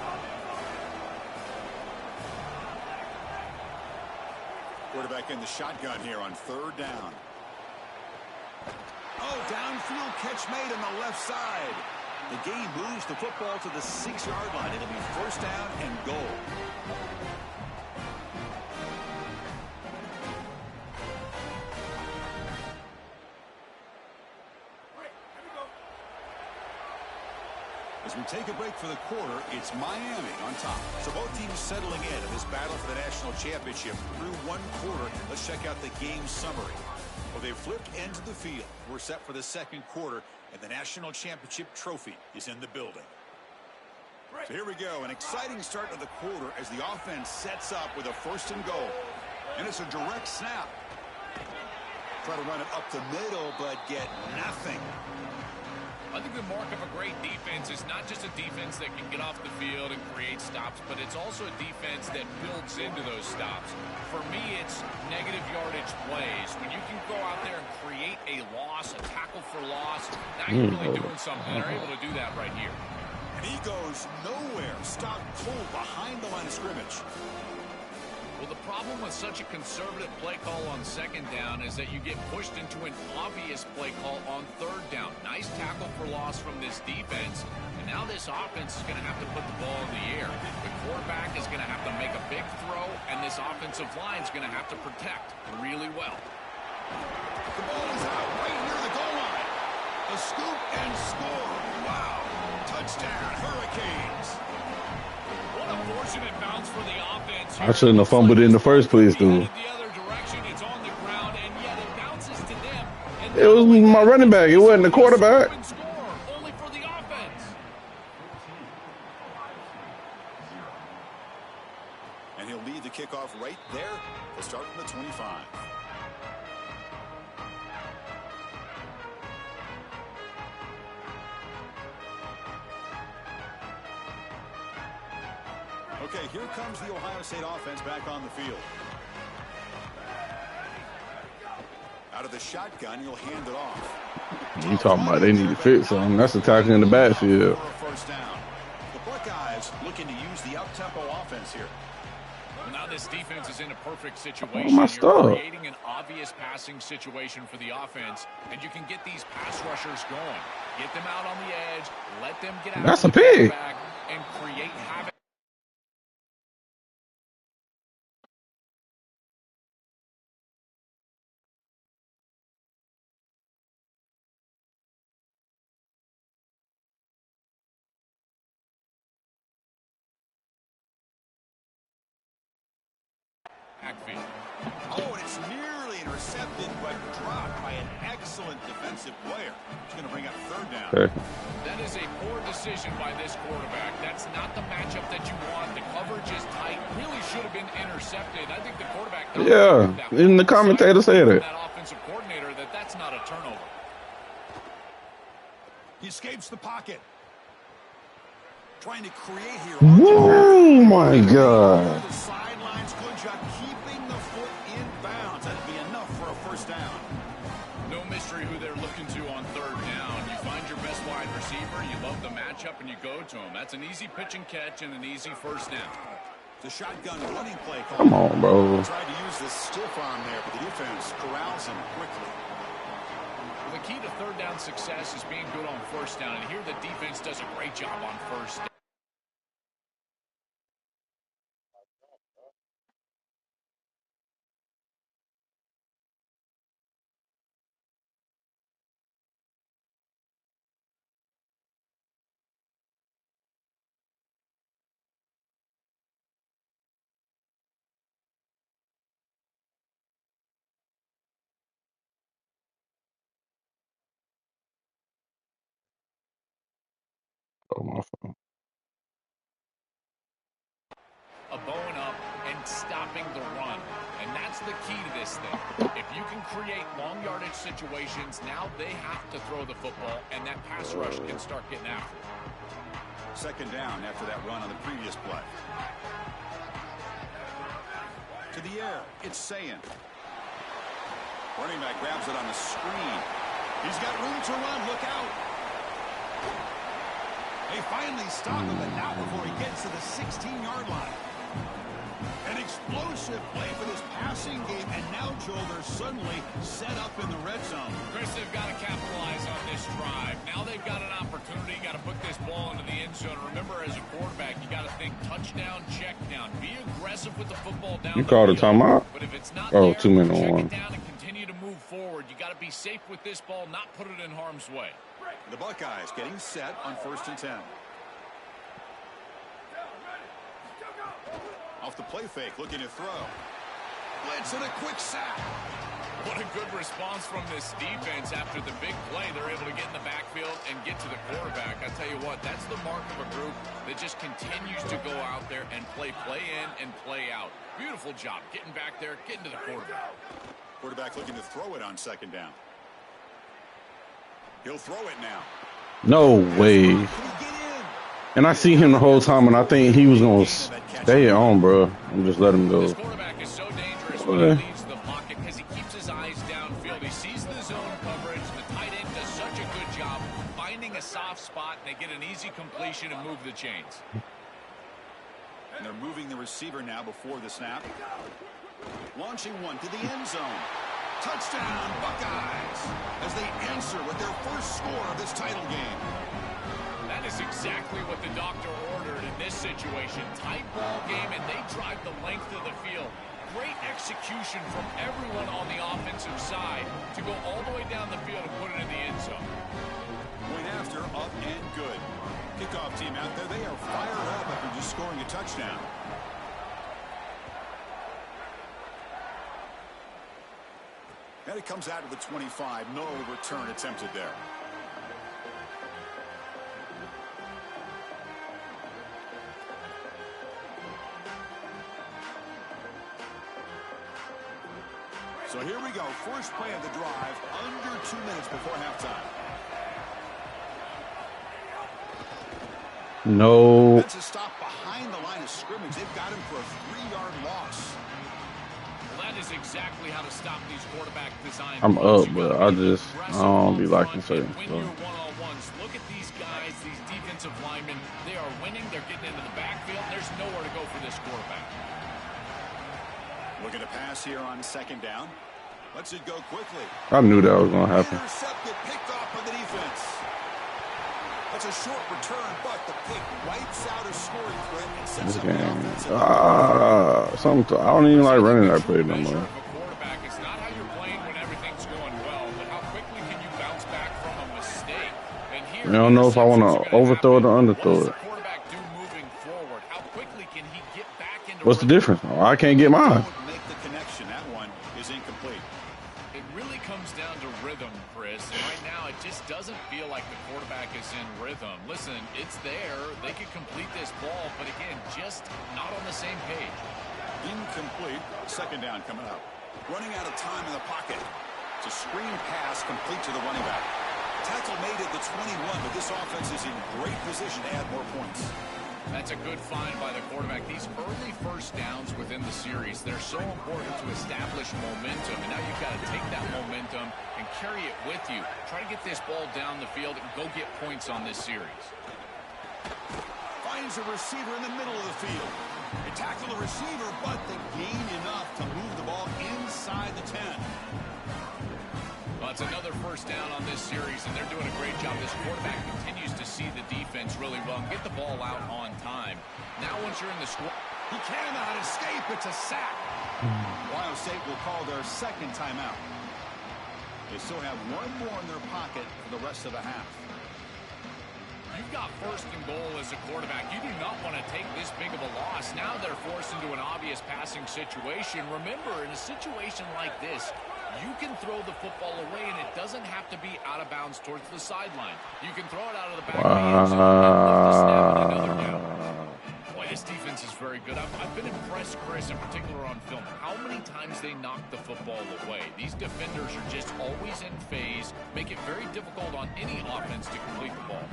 Quarterback in the shotgun here on third down. Oh, downfield catch made on the left side. The game moves the football to the 6-yard line. It'll be first down and goal. As we take a break for the quarter, it's Miami on top. So both teams settling in this battle for the national championship through one quarter. Let's check out the game summary. Well, they've flipped ends of the field. We're set for the second quarter, and the national championship trophy is in the building. So here we go, an exciting start to the quarter as the offense sets up with a first and goal. And it's a direct snap. Try to run it up the middle, but get nothing. I think the mark of a great defense is not just a defense that can get off the field and create stops, but it's also a defense that builds into those stops. For me, it's negative yardage plays. When you can go out there and create a loss, a tackle for loss, now you're really doing something. They're able to do that right here. And he goes nowhere. Stopped cold behind the line of scrimmage. Well, the problem with such a conservative play call on second down is that you get pushed into an obvious play call on third down. Nice tackle for loss from this defense. And now this offense is going to have to put the ball in the air. The quarterback is going to have to make a big throw, and this offensive line is going to have to protect really well. The ball is out right near the goal line. A scoop and score. Wow. Touchdown, Hurricanes. What a fortunate bounce for the offense. I shouldn't have fumbled in the first place, dude. It was my running back. It wasn't the quarterback. Only for the offense. And he'll lead the kickoff right there. They'll start from the 25. Okay, here comes the Ohio State offense back on the field. Out of the shotgun, he'll hand it off. You talking about they need to fix something? That's a tackle in the backfield. First down. The Buckeyes defense looking to use the up-tempo offense here. Well, now this defense is in a perfect Oh, situation. my You're stuff. creating an obvious passing situation for the offense, and you can get these pass rushers going. Get them out on the edge, let them get out That's of a the pig. quarterback, and create havoc. Backfield. Oh, and it's nearly intercepted, but dropped by an excellent defensive player. It's going to bring up third down. Okay. That is a poor decision by this quarterback. That's not the matchup that you want. The coverage is tight. Really should have been intercepted. I think the quarterback. Yeah, and the commentator said it. That offensive coordinator that's not a turnover. He escapes the pocket. Trying to create here. Oh my God. The sidelines, good job keeping the foot in bounds. That'd be enough for a first down. No mystery who they're looking to on third down. You find your best wide receiver, you love the matchup, and you go to him. That's an easy pitch and catch and an easy first down. The shotgun running play call. Come on, bro. Tried to use the stiff arm there, but the defense corrals him quickly. Well, the key to third down success is being good on first down, and here the defense does a great job on first down. Oh, my phone. Bowing up and stopping the run. And that's the key to this thing. If you can create long yardage situations, now they have to throw the football, and that pass rush can start getting after it. Second down after that run on the previous play. To the air, it's Sayin. Running back grabs it on the screen. He's got room to run. Look out. They finally stop him, but not before he gets to the 16-yard line. An explosive play for this passing game, and now, Joel, they're suddenly set up in the red zone. Chris, they've got to capitalize on this drive. Now they've got an opportunity. Got to put this ball into the end zone. Remember, as a quarterback, you got to think touchdown, check down. Be aggressive with the football down. You called a timeout? But if it's not Oh, there, 2 minute check one. it down and continue to move forward. You got to be safe with this ball, not put it in harm's way. The Buckeyes getting set on 1st and 10. Off the play fake, looking to throw. Blitz and a quick sack. What a good response from this defense after the big play. They're able to get in the backfield and get to the quarterback. I tell you what, that's the mark of a group that just continues to go out there and play in and play out. Beautiful job getting back there, getting to the quarterback. Quarterback looking to throw it on second down. He'll throw it now. No way. And I see him the whole time, and I think he was going to stay on, bro, and just let him go. This quarterback is so dangerous when he leaves the pocket because he keeps his eyes downfield. He sees the zone coverage. The tight end does such a good job finding a soft spot, and they get an easy completion and move the chains. And they're moving the receiver now before the snap. Launching one to the end zone. Touchdown, Buckeyes, as they answer with their first score of this title game. That is exactly what the doctor ordered in this situation. Tight ball game, and they drive the length of the field. Great execution from everyone on the offensive side to go all the way down the field and put it in the end zone. Point after, up and good. Kickoff team out there, they are fired up after just scoring a touchdown. And it comes out of the 25. No return attempted there. So here we go. First play of the drive, under 2 minutes before halftime. No. That's a stop behind the line of scrimmage. They've got him for a 3-yard loss. Well, that is exactly how to stop these quarterback design. I'm plays. up, You but got to I be just I aggressive don't up be front liking and certain win stuff. your one-on-ones. Look at these guys, these defensive linemen. They are winning. They're getting into the backfield. There's nowhere to go for this quarterback. Looking to pass here on second down. Let's it go quickly. I knew that was gonna happen. Intercepted, picked off by the defense. That's a short return, but the pick wipes out a scoring threat and sets This up the game, offense. I don't even like running that play no more. Quarterback is not how you're playing when everything's going well, but how quickly can you bounce back from a mistake? And here, I don't know if I want to overthrow it or underthrow it. Quarterback do moving forward? How quickly can he get back into What's the difference? Oh, I can't get mine. Don't make the connection. That one is incomplete. It really comes down to rhythm, Chris. And right now, it just doesn't feel like the quarterback is in rhythm. Listen, it's there. They could complete this ball, but again, just not on the same page. Incomplete. Second down coming up. Running out of time in the pocket. It's a screen pass complete to the running back. Tackle made at the 21, but this offense is in great position to add more points. That's a good find by the quarterback. These early first downs within the series, they're so important to establish momentum. And now you've got to take that momentum and carry it with you. Try to get this ball down the field and go get points on this series. Finds a receiver in the middle of the field. They tackle the receiver, but they gain enough to move the ball inside the 10. Well, it's another first down on this series, and they're doing a great job. This quarterback continues to see the defense really well and get the ball out on time. Now once you're in the score, he cannot escape. It's a sack. Ohio State will call their second timeout. They still have one more in their pocket for the rest of the half. You've got first and goal as a quarterback. You do not want to take this big of a loss. Now they're forced into an obvious passing situation. Remember, in a situation like this, you can throw the football away, and it doesn't have to be out of bounds towards the sideline. You can throw it out of the back of the end zone and lift the snap in another down. Boy, this defense is very good. I've been impressed, Chris, in particular on film, how many times they knock the football away. These defenders are just always in phase, make it very difficult on any offense to complete the ball.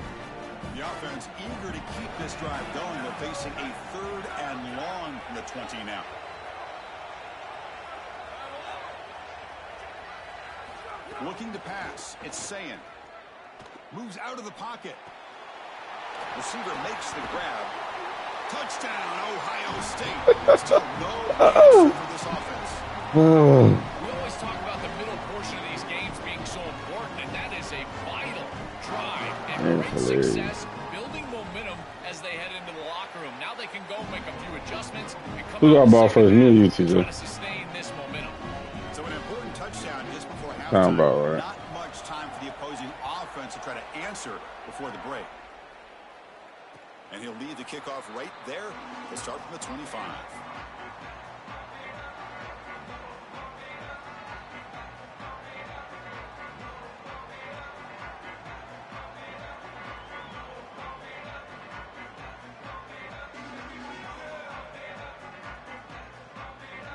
The offense eager to keep this drive going. They're facing a third and long from the 20 now. Looking to pass. It's Sayin. Moves out of the pocket. Receiver makes the grab. Touchdown, Ohio State. Still no answer for this offense. We always talk about the middle portion of these games being so important, and that is a vital drive and great success, building momentum as they head into the locker room. Now they can go make a few adjustments and come Who got out ball first? Me or you, try TJ? to sustain this momentum. So an important touchdown just before Sound halftime. about right. Not much time for the opposing offense to try to answer before the break. And he'll lead the kickoff right there. They start from the 25.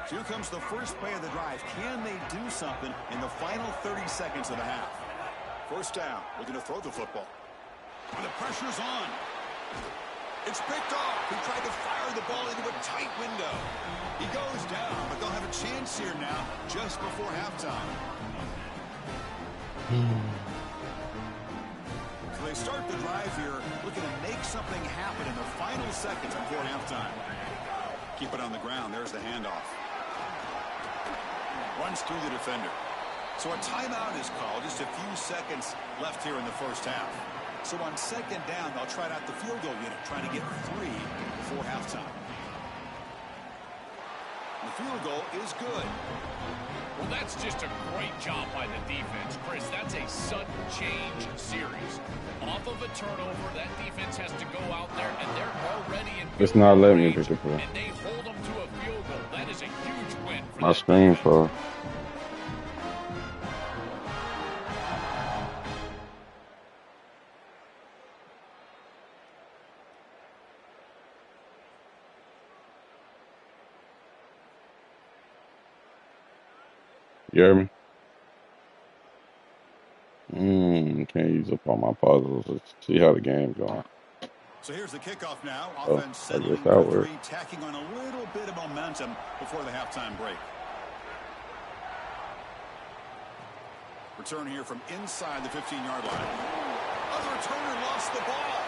Here comes the first play of the drive. Can they do something in the final 30 seconds of the half? First down. Looking to throw the football. And the pressure's on. It's picked off. He tried to fire the ball into a tight window. He goes down, but they'll have a chance here now just before halftime. So they start the drive here looking to make something happen in the final seconds before halftime. Keep it on the ground. There's the handoff. Runs through the defender. So a timeout is called. Just a few seconds left here in the first half. So on second down, they'll try out the field goal unit, trying to get 3 before halftime. The field goal is good. Well, that's just a great job by the defense, Chris. That's a sudden change series. Off of a turnover, that defense has to go out there, and they're already in It's not letting me pick it up. and they hold them to a field goal. That is a huge win for My that screen defense. for. You hear me? Can't use up all my puzzles. Let's see how the game's going. So here's the kickoff now. Oh, Offense I settling guess that for worked. 3, tacking on a little bit of momentum before the halftime break. Return here from inside the 15-yard line. Other returner lost the ball.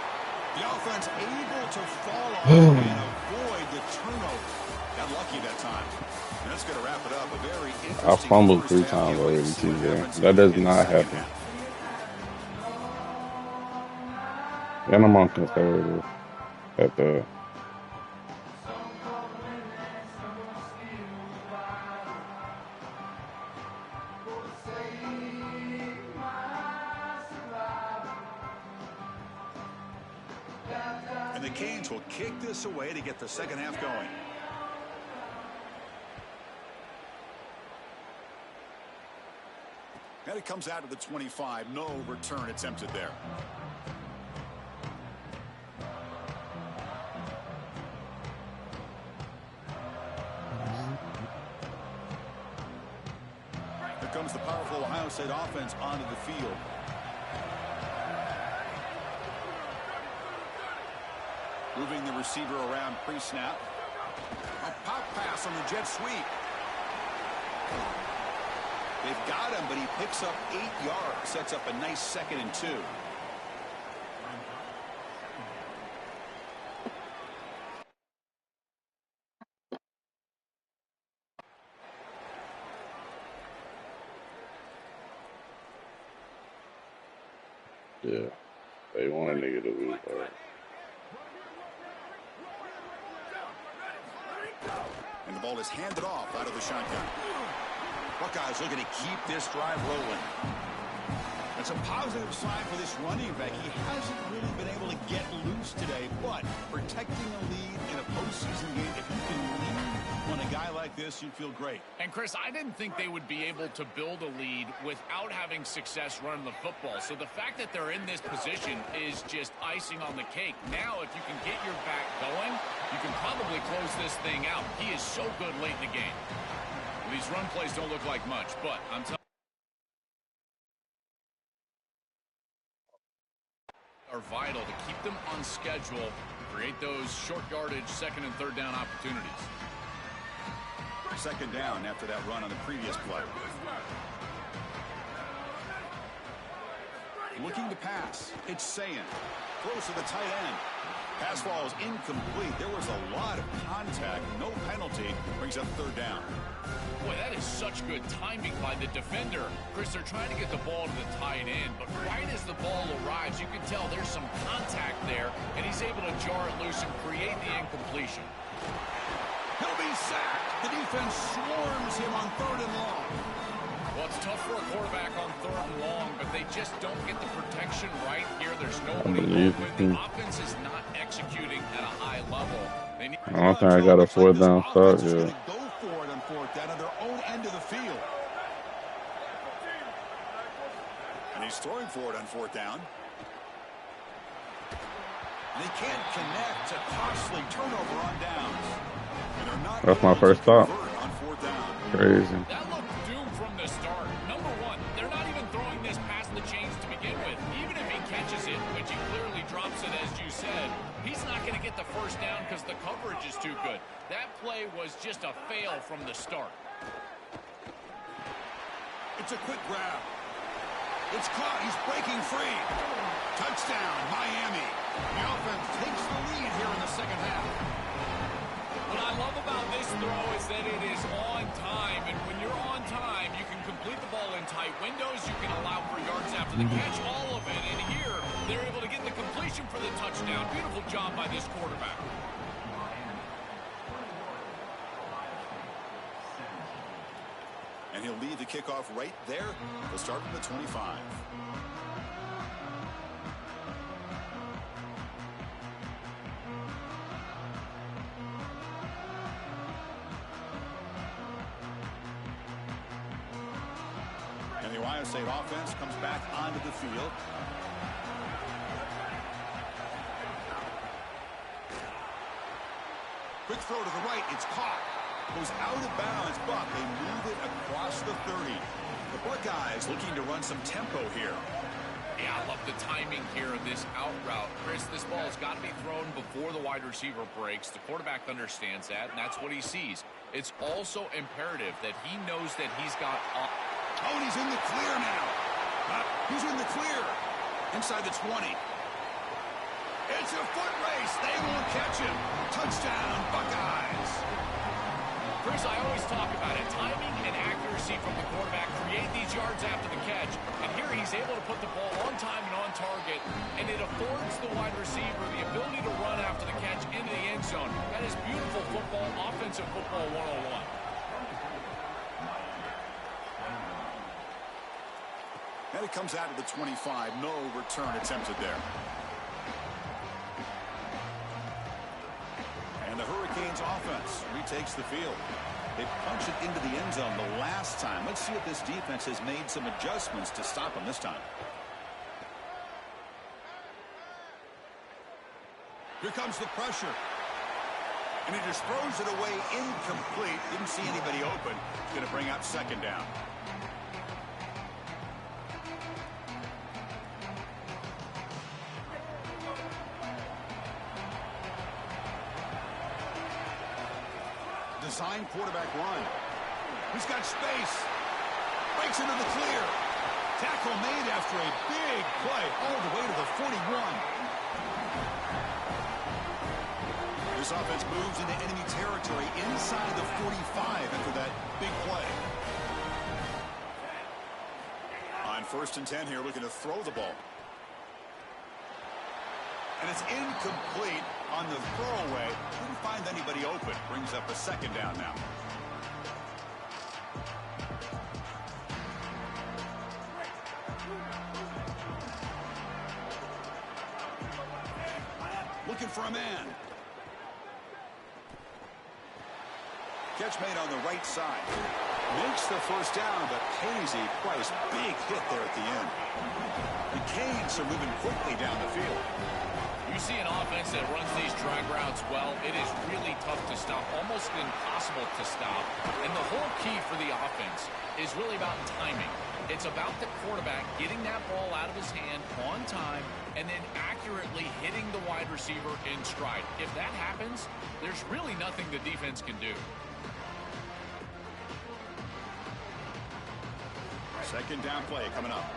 The offense able to fall off and avoid the turnover. Got lucky that time. And that's going to wrap it up. A very interesting. I fumbled 3 times already, TJ. That does not happen. And I'm on conservative at the. And the Canes will kick this away to get the second half going. And it comes out of the 25. No return attempted there. Here comes the powerful Ohio State offense onto the field. Moving the receiver around pre-snap. A pop pass on the jet sweep. They've got him, but he picks up 8 yards. Sets up a nice 2nd and 2. Yeah, they want a nigga to lose. And the ball is handed off out of the shotgun. Buckeyes looking to keep this drive rolling. That's a positive sign for this running back. He hasn't really been able to get loose today, but protecting a lead in a postseason game, if you can lean on a guy like this, you'd feel great. And, Chris, I didn't think they would be able to build a lead without having success running the football. So the fact that they're in this position is just icing on the cake. Now, if you can get your back going, you can probably close this thing out. He is so good late in the game. These run plays don't look like much, but I'm telling you, are vital to keep them on schedule, create those short yardage 2nd and 3rd down opportunities. 2nd down after that run on the previous play. Looking to pass. It's Sayin. Close to the tight end. Pass ball is incomplete. There was a lot of contact. No penalty. Brings up 3rd down. Boy, that is such good timing by the defender. Chris, they're trying to get the ball to the tight end, but right as the ball arrives, you can tell there's some contact there, and he's able to jar it loose and create the incompletion. He'll be sacked. The defense swarms him on 3rd and long. Well, it's tough for a quarterback on 3rd and long, but they just don't get the protection right here. There's nobody open. The offense is not executing at a high level. I don't think I got a 4th down start yet. Go for it on 4th down on their own end of the field. And he's throwing for it on 4th down. And they can't connect. A costly turnover on downs. And they're not. That's my first stop. On 4th down. Crazy. That looked doomed from the start. Number one, they're not even throwing this past the chains to begin with. Even if he catches it, which he clearly drops it, as you said, he's not going to get the 1st down because the coverage is too good. That play was just a fail from the start. It's a quick grab. It's caught. He's breaking free. Touchdown, Miami. The offense takes the lead here in the 2nd half. What I love about this throw is that it is on time, and when you're on time, you can complete the ball in tight windows, you can allow for yards after the catch, all of it, and here, they're able to get the completion for the touchdown. Beautiful job by this quarterback. And he'll lead the kickoff right there. He'll start from the 25. And the Ohio State offense comes back onto the field. Quick throw to the right. It's caught. Goes out of bounds, but they move it across the 30. The Buckeyes looking to run some tempo here. Yeah, I love the timing here of this out route. Chris, this ball has got to be thrown before the wide receiver breaks. The quarterback understands that, and that's what he sees. It's also imperative that he knows that he's got Oh, and he's in the clear now. He's in the clear. Inside the 20. It's a foot race. They won't catch him. Touchdown, Buckeyes. Chris, I always talk about it. Timing and accuracy from the quarterback create these yards after the catch. And here he's able to put the ball on time and on target. And it affords the wide receiver the ability to run after the catch into the end zone. That is beautiful football, offensive football 101. And it comes out of the 25. No return attempted there. And the Hurricanes offense retakes the field. They punch it into the end zone the last time. Let's see if this defense has made some adjustments to stop them this time. Here comes the pressure. And he just throws it away incomplete. Didn't see anybody open. It's going to bring out second down. Design quarterback run. He's got space. Breaks into the clear. Tackle made after a big play all the way to the 41. This offense moves into enemy territory inside the 45 after that big play. On 1st and 10 here, looking to throw the ball. And it's incomplete on the throwaway. Didn't find anybody open. Brings up a second down now. Looking for a man. Catch made on the right side. Makes the first down, but pays a price. Big hit there at the end. The Canes are moving quickly down the field. You see an offense that runs these drag routes well, it is really tough to stop, almost impossible to stop. And the whole key for the offense is really about timing. It's about the quarterback getting that ball out of his hand on time and then accurately hitting the wide receiver in stride. If that happens, there's really nothing the defense can do. Second down play coming up.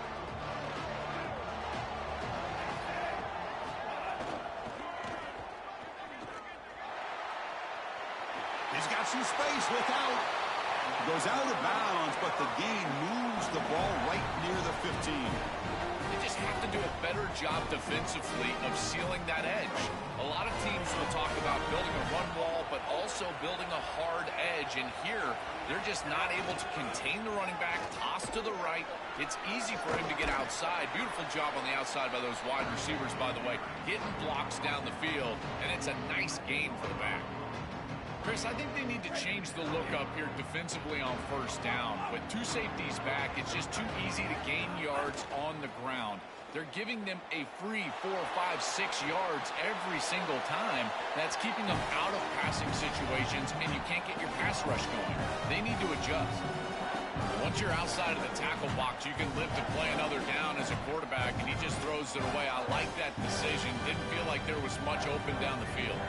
He's got some space, look out. Goes out of bounds, but the gain moves the ball right near the 15. They just have to do a better job defensively of sealing that edge. A lot of teams will talk about building a run wall, but also building a hard edge. And here, they're just not able to contain the running back, toss to the right. It's easy for him to get outside. Beautiful job on the outside by those wide receivers, by the way, getting blocks down the field. And it's a nice gain for the back. Chris, I think they need to change the look up here defensively on 1st down. With 2 safeties back, it's just too easy to gain yards on the ground. They're giving them a free 4, 5, 6 yards every single time. That's keeping them out of passing situations, and you can't get your pass rush going. They need to adjust. Once you're outside of the tackle box, you can live to play another down as a quarterback, and he just throws it away. I like that decision. Didn't feel like there was much open down the field.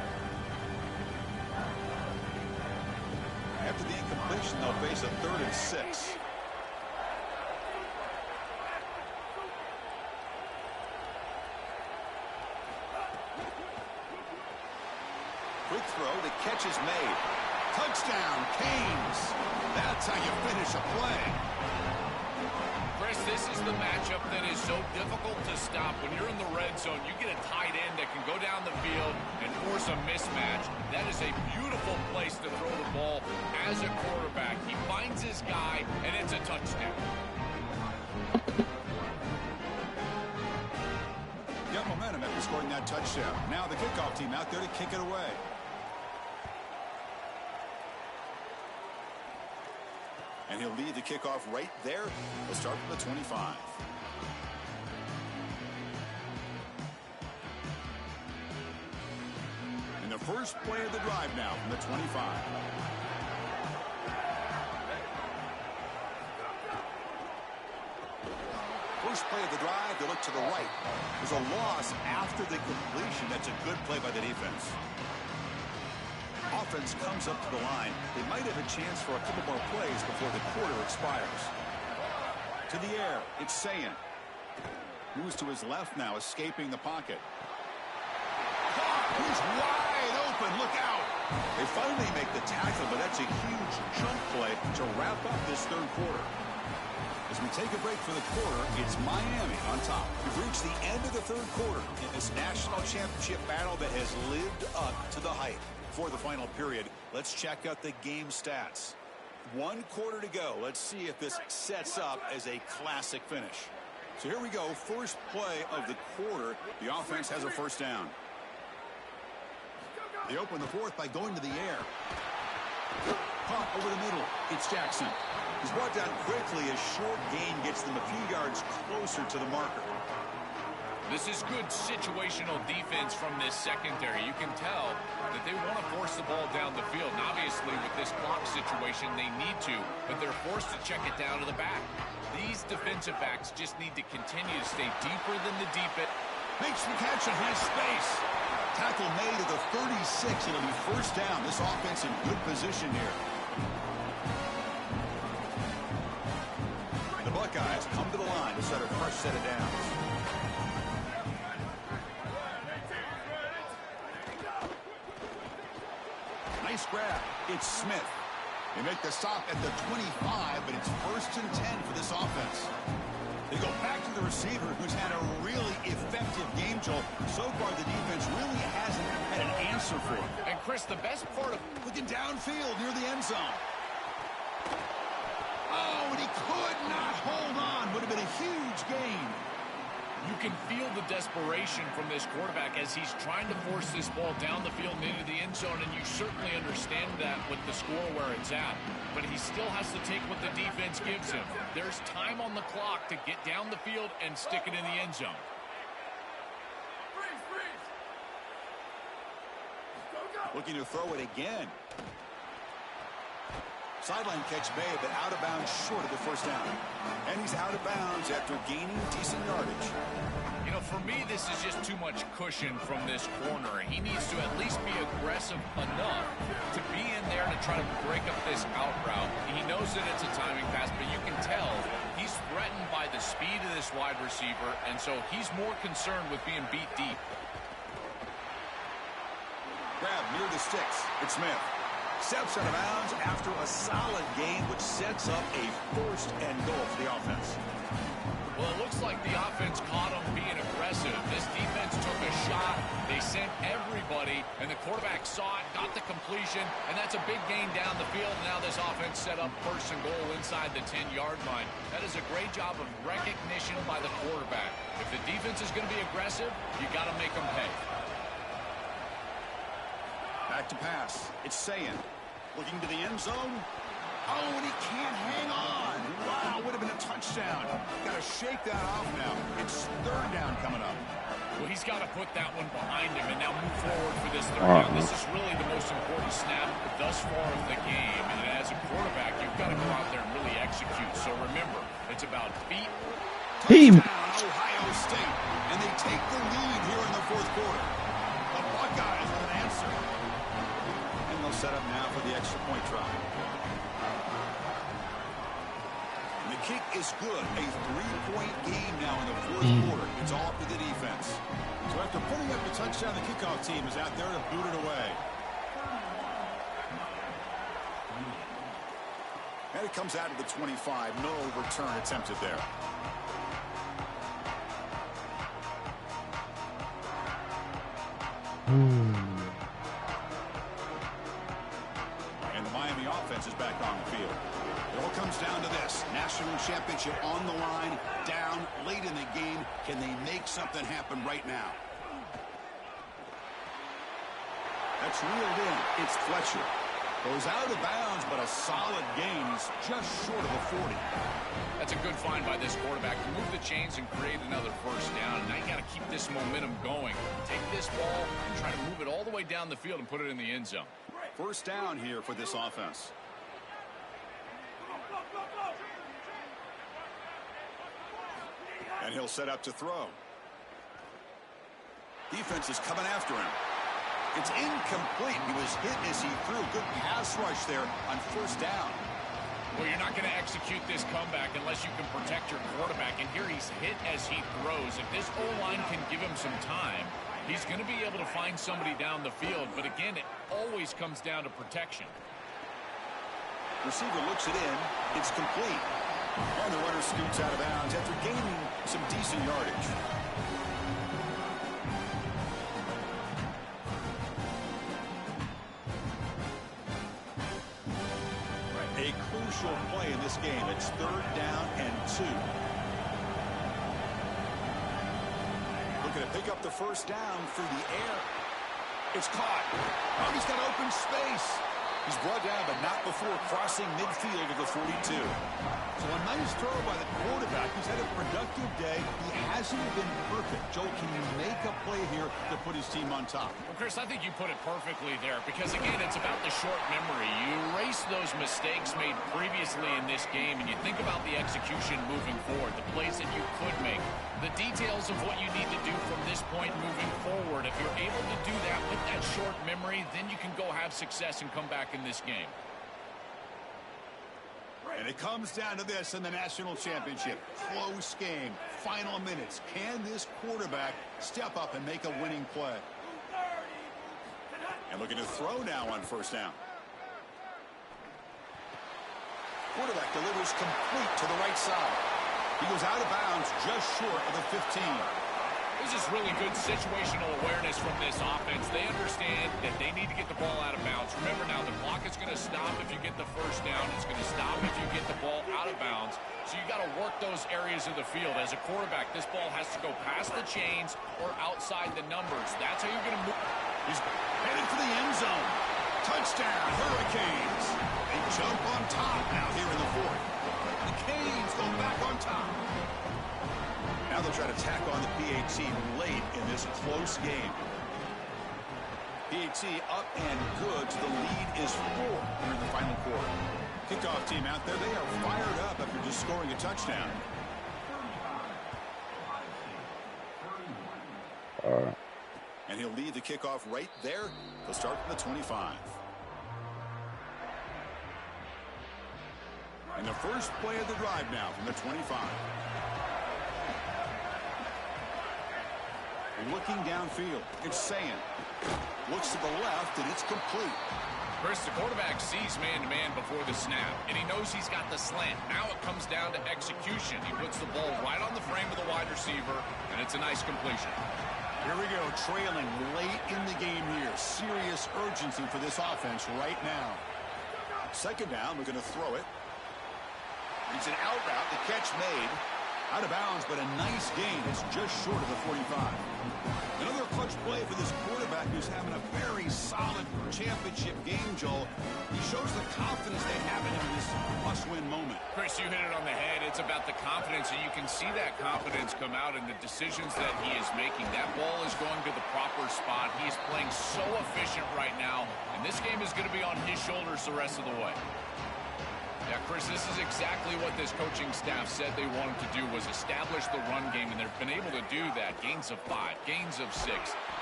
After the incompletion, they'll face a 3rd and 6. Quick throw, the catch is made. Touchdown, Canes. That's how you finish a play. Chris, this is the matchup that is so difficult to stop. When you're in the red zone, you get a tight end that can go down the field and force a mismatch. That is a beautiful place to throw the ball as a quarterback. He finds his guy, and it's a touchdown. Got momentum after scoring that touchdown. Now the kickoff team out there to kick it away. And he'll lead the kickoff right there. We'll start from the 25. And the first play of the drive now from the 25. First play of the drive, they look to the right. There's a loss after the completion. That's a good play by the defense. Offense comes up to the line. They might have a chance for a couple more plays before the quarter expires. To the air. It's saying. Moves to his left now, escaping the pocket. He's wide open. Look out. They finally make the tackle, but that's a huge jump play to wrap up this third quarter. As we take a break for the quarter, it's Miami on top. We've reached the end of the third quarter in this national championship battle that has lived up to the hype. For the final period, let's check out the game stats. 1 quarter to go. Let's see if this sets up as a classic finish. So here we go. First play of the quarter. The offense has a first down. They open the fourth by going to the air. Caught over the middle. It's Jackson. He's brought down quickly as short gain gets them a few yards closer to the marker. This is good situational defense from this secondary. You can tell that they want to force the ball down the field. And obviously, with this clock situation, they need to, but they're forced to check it down to the back. These defensive backs just need to continue to stay deeper than the deep end. Makes the catch and has space. Tackle made at the 36. It'll be first down. This offense in good position here. The Buckeyes come to the line to set a fresh set of downs. Nice grab. It's Smith. They make the stop at the 25, but it's 1st and 10 for this offense. They go back to the receiver, who's had a really effective game, Joel. So far, the defense really hasn't had an answer for it. And, Chris, the best part of looking downfield near the end zone. Oh, and he could not hold on. Would have been a huge gain. You can feel the desperation from this quarterback as he's trying to force this ball down the field and into the end zone, and you certainly understand that with the score where it's at. But he still has to take what the defense gives him. There's time on the clock to get down the field and stick it in the end zone. Looking to throw it again. Sideline catch made, but out of bounds short of the first down. And he's out of bounds after gaining decent yardage. You know, for me, this is just too much cushion from this corner. He needs to at least be aggressive enough to be in there to try to break up this out route. He knows that it's a timing pass, but you can tell he's threatened by the speed of this wide receiver, and so he's more concerned with being beat deep. Grab near the sticks. It's Smith. Steps out of bounds after a solid gain, which sets up a 1st and goal for the offense. Well, it looks like the offense caught him being aggressive. This defense took a shot. They sent everybody, and the quarterback saw it, got the completion, and that's a big gain down the field. Now this offense set up 1st and goal inside the 10-yard line. That is a great job of recognition by the quarterback. If the defense is going to be aggressive, you got to make them pay. Back to pass. It's Sayan. Looking to the end zone. Oh, and he can't hang on. Wow, would have been a touchdown. Got to shake that off now. It's 3rd down coming up. Well, he's got to put that one behind him and now move forward for this 3rd down. This is really the most important snap thus far of the game. And as a quarterback, you've got to go out there and really execute. So remember, it's about feet. Touchdown, Ohio State. And they take the lead here in the 4th quarter. The Buckeyes with an answer. They'll set up now for the extra point try. And the kick is good. A 3-point game now in the 4th quarter. It's all up to the defense. So after putting up the touchdown, the kickoff team is out there to boot it away. And it comes out of the 25. No return attempted there. Offense is back on the field. It all comes down to this. National championship on the line, down late in the game. Can they make something happen right now? That's reeled in. It's Fletcher. Goes out of bounds, but a solid gain. He's just short of a 40. That's a good find by this quarterback to move the chains and create another first down. Now you got to keep this momentum going. Take this ball and try to move it all the way down the field and put it in the end zone. First down here for this offense. And he'll set up to throw. Defense is coming after him. It's incomplete. He was hit as he threw. Good pass rush there on first down. Well, you're not going to execute this comeback unless you can protect your quarterback. And here he's hit as he throws. If this O-line can give him some time, he's going to be able to find somebody down the field. But again, it always comes down to protection. Receiver looks it in. It's complete. And the runner scoots out of bounds after gaining some decent yardage. A crucial play in this game. It's 3rd down and 2. Looking to pick up the first down through the air. It's caught. Oh, he's got open space. He's brought down, but not before crossing midfield of the 42. So a nice throw by the quarterback. He's had a productive day. He hasn't been perfect. Joe, can you make a play here to put his team on top? Well, Chris, I think you put it perfectly there because, again, it's about the short memory. You erase those mistakes made previously in this game, and you think about the execution moving forward, the plays that you could make, the details of what you need to do from this point moving forward. If you're able to do that with that short memory, then you can go have success and come back in this game. And it comes down to this in the national championship. Close game. Final minutes. Can this quarterback step up and make a winning play? And looking to throw now on first down. Quarterback delivers complete to the right side. He goes out of bounds just short of the 15. This is really good situational awareness from this offense. They understand that they need to get the ball out of bounds. Remember now, the clock is going to stop if you get the first down. It's going to stop if you get the ball out of bounds. So you got to work those areas of the field. As a quarterback, this ball has to go past the chains or outside the numbers. That's how you're going to move. He's headed for the end zone. Touchdown, Hurricanes. They jump on top now here in the 4th. The Canes go back on top. Now they'll try to tack on the PAT late in this close game. PAT up and good. The lead is 4 in the final quarter. Kickoff team out there. They are fired up after just scoring a touchdown. And he'll lead the kickoff right there. He'll start from the 25. And the first play of the drive now from the 25. Looking downfield. It's Sayin. Looks to the left, and it's complete. Chris, the quarterback sees man-to-man before the snap, and he knows he's got the slant. Now it comes down to execution. He puts the ball right on the frame of the wide receiver, and it's a nice completion. Here we go, trailing late in the game here. Serious urgency for this offense right now. 2nd down, we're going to throw it. It's an out route, the catch made. Out of bounds, but a nice gain. It's just short of the 45. Another clutch play for this quarterback who's having a very solid championship game, Joel. He shows the confidence they have in him in this must-win moment. Chris, you hit it on the head. It's about the confidence, and you can see that confidence come out in the decisions that he is making. That ball is going to the proper spot. He is playing so efficient right now, and this game is going to be on his shoulders the rest of the way. Yeah, Chris, this is exactly what this coaching staff said they wanted to do, was establish the run game, and they've been able to do that. Gains of 5, gains of 6,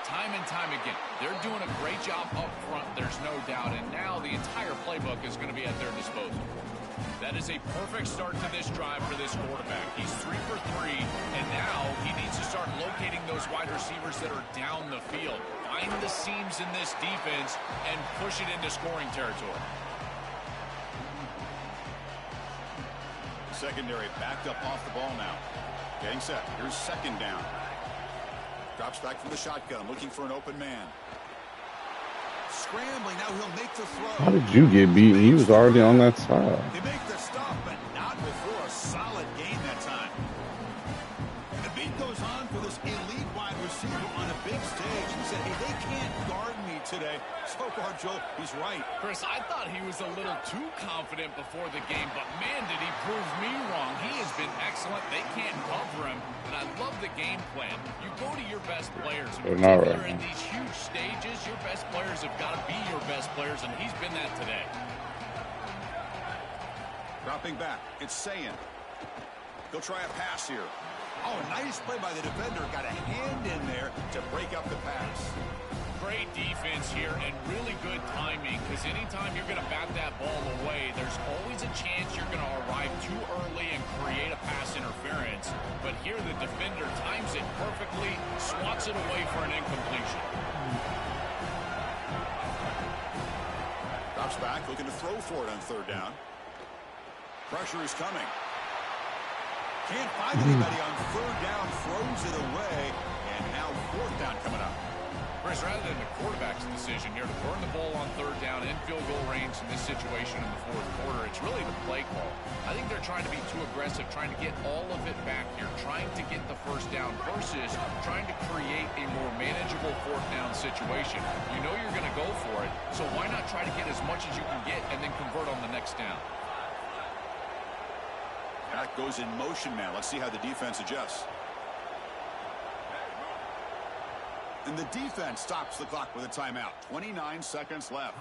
time and time again. They're doing a great job up front, there's no doubt, and now the entire playbook is going to be at their disposal. That is a perfect start to this drive for this quarterback. He's 3 for 3, and now he needs to start locating those wide receivers that are down the field. Find the seams in this defense and push it into scoring territory. Secondary backed up off the ball now. Getting set. Here's 2nd down. Drops back from the shotgun, looking for an open man. Scrambling, now he'll make the throw. How did you get beaten? He was already on that side. They make the stop, but not before a solid gain that time. The beat goes on for this elite wide receiver on a big stage. He said, hey, they can't guard me today. So far, Joe, he's right. Chris, I thought he was a little too confident before the game, but man, did he prove me wrong. He has been excellent. They can't cover him, and I love the game plan. You go to your best players. In particular, in these huge stages, your best players have got to be your best players, and he's been that today. Dropping back, it's Sayin. He'll try a pass here. Oh, nice play by the defender. Got a hand in there to break up the pass. great defense here and really good timing, because anytime you're going to bat that ball away, there's always a chance you're going to arrive too early and create a pass interference. But here the defender times it perfectly, swats it away for an incompletion. Drops back, looking to throw for it on third down. Pressure is coming. Can't find anybody on third down, throws it away, and now fourth down coming up. Chris, rather than the quarterback's decision here to burn the ball on third down in field goal range in this situation in the fourth quarter, it's really the play call. I think they're trying to be too aggressive, trying to get all of it back here, trying to get the first down versus trying to create a more manageable fourth down situation. You know you're going to go for it, so why not try to get as much as you can get and then convert on the next down? That goes in motion now. Let's see how the defense adjusts. And the defense stops the clock with a timeout. 29 seconds left.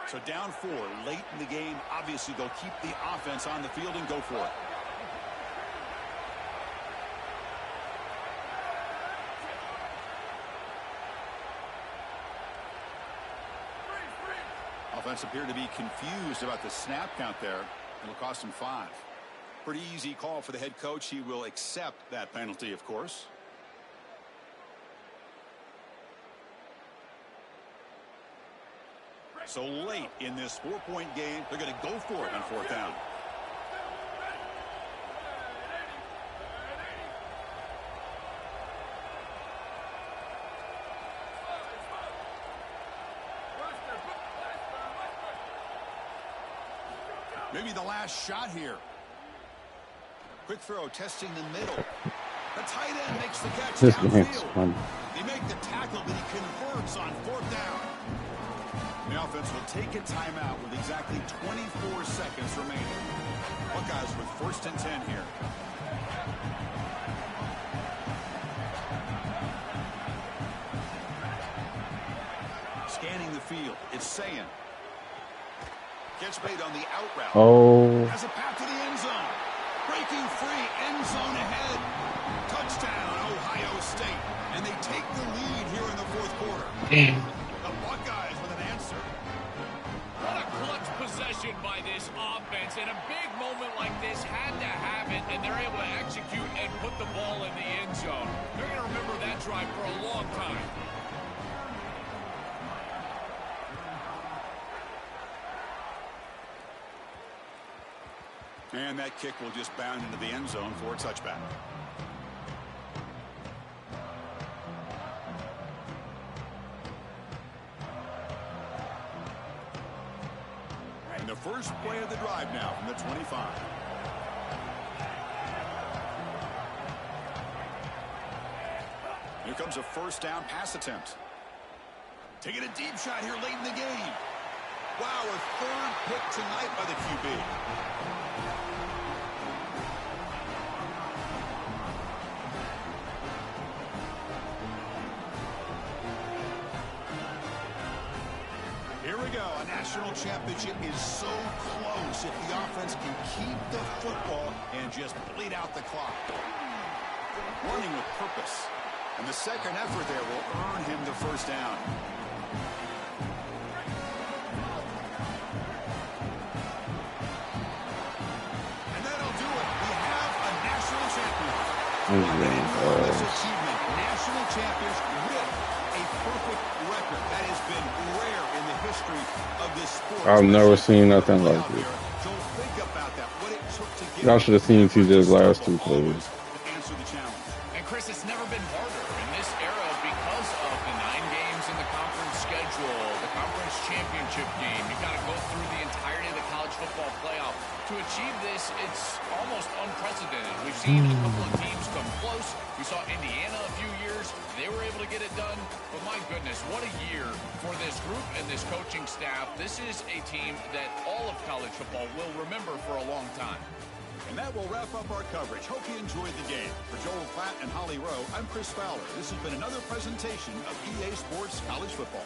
So down 4 late in the game. Obviously, they'll keep the offense on the field and go for it. Offense appeared to be confused about the snap count there. It'll cost him 5. Pretty easy call for the head coach. He will accept that penalty, of course. So late in this 4-point game, they're going to go for it on fourth down. Maybe the last shot here. Quick throw, testing the middle. The tight end makes the catch downfield. They make the tackle, but he converts on fourth down. The offense will take a timeout with exactly 24 seconds remaining. Buckeyes with first and 10 here. Scanning the field, it's Sayin. Gets made on the out route. Oh. Has a path to the end zone. Breaking free, end zone ahead. Touchdown, Ohio State. And they take the lead here in the fourth quarter. The Buckeyes with an answer. What a clutch possession by this offense. And a big moment like this had to have it, and they're able to execute and put the ball in the end zone. They're going to remember that drive for a long time. And that kick will just bound into the end zone for a touchback. And the first play of the drive now from the 25. Here comes a first down pass attempt. Taking a deep shot here late in the game. Wow, a third pick tonight by the QB. Here we go. A national championship is so close if the offense can keep the football and just bleed out the clock. Running with purpose. And the second effort there will earn him the first down. And that'll do it. We have a national champion. Enormous achievement. National champions with a perfect record. That has been rare in the history of this sport. I've never seen nothing like it. So think about that. What it took to get. Y'all should have seen TJ's last 2 plays. Answer the challenge. And Chris, it's never been harder in this era because of the 9 games in the conference schedule, the conference championship game. You've got to go through the entirety of the college football playoff. To achieve this, it's almost unprecedented. We've seen a couple of teams come close. We saw Indiana a few years. They were able to get it done. But my goodness, what a year for this group and this coaching staff. This is a team that all of college football will remember for a long time. And that will wrap up our coverage. Hope you enjoyed the game. For Joel Platt and Holly Rowe, I'm Chris Fowler. This has been another presentation of EA Sports College Football.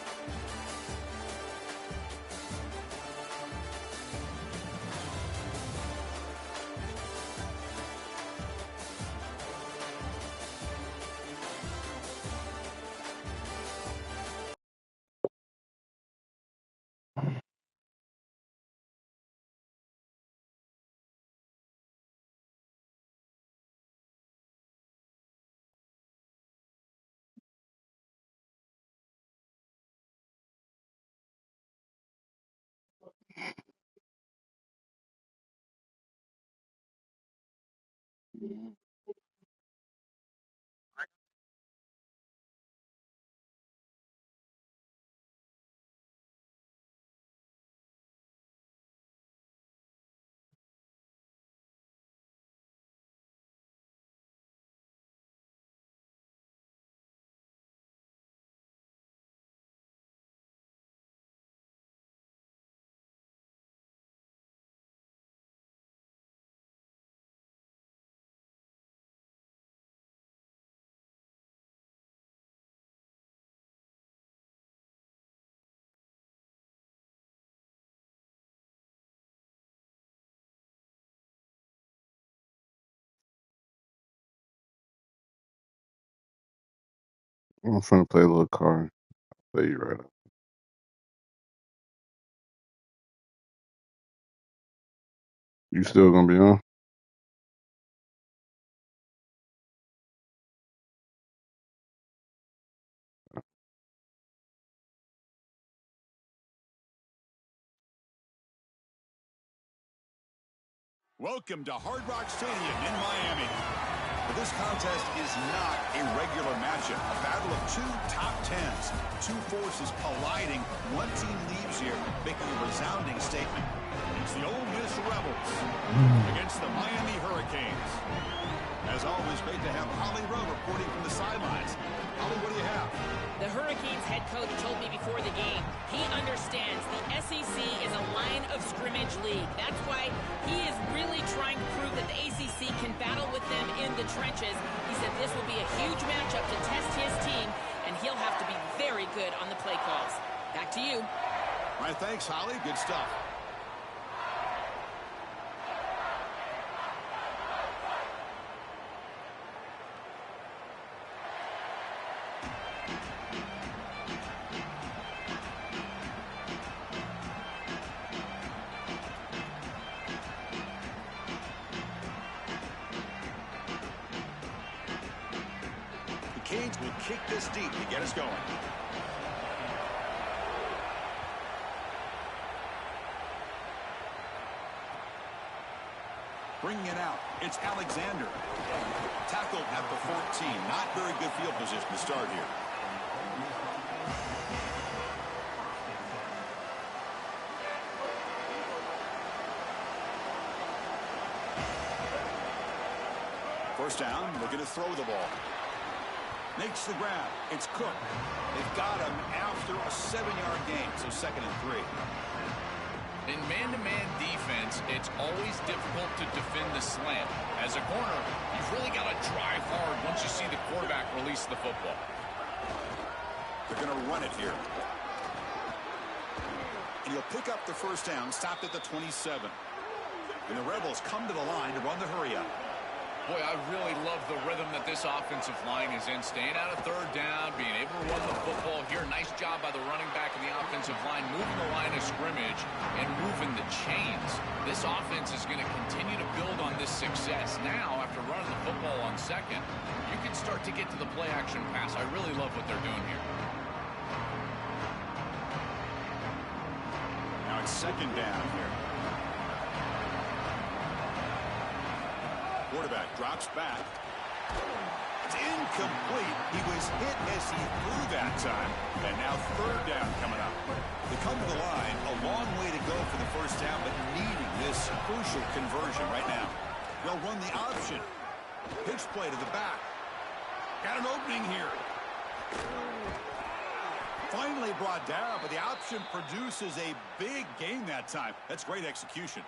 I'm trying to play a little card. I'll play you right up. You still gonna be on? Welcome to Hard Rock Stadium in Miami. But this contest is not a regular matchup. A battle of two top tens. Two forces colliding. One team leaves here making a resounding statement. It's the Ole Miss Rebels against the Miami Hurricanes. As always, great to have Holly Rowe reporting from the sidelines. Holly, what do you have? The Hurricanes head coach told me before the game, he understands the SEC is a line of scrimmage league. That's why he is really trying to prove that the ACC can battle with them in the trenches. He said this will be a huge matchup to test his team, and he'll have to be very good on the play calls. Back to you. All right, thanks, Holly. Good stuff. Canes will kick this deep to get us going. Bringing it out, it's Alexander. Tackled at the 14. Not very good field position to start here. First down, looking to throw the ball. Makes the grab. It's Cook. They've got him after a 7-yard gain, so 2nd and 3. In man-to-man defense, it's always difficult to defend the slant. As a corner, you've really got to drive hard once you see the quarterback release the football. They're going to run it here. And he'll pick up the first down, stopped at the 27. And the Rebels come to the line to run the hurry-up. Boy, I really love the rhythm that this offensive line is in. Staying out of 3rd down, being able to run the football here. Nice job by the running back and the offensive line, moving the line of scrimmage and moving the chains. This offense is going to continue to build on this success. Now, after running the football on 2nd, you can start to get to the play-action pass. I really love what they're doing here. Now it's 2nd down here. Quarterback drops back. It's incomplete. He was hit as he threw that time. And now 3rd down coming up. They come to the line, a long way to go for the first down, but needing this crucial conversion right now. They'll run the option. Pitch play to the back. Got an opening here. Finally brought down, but the option produces a big gain that time. That's great execution.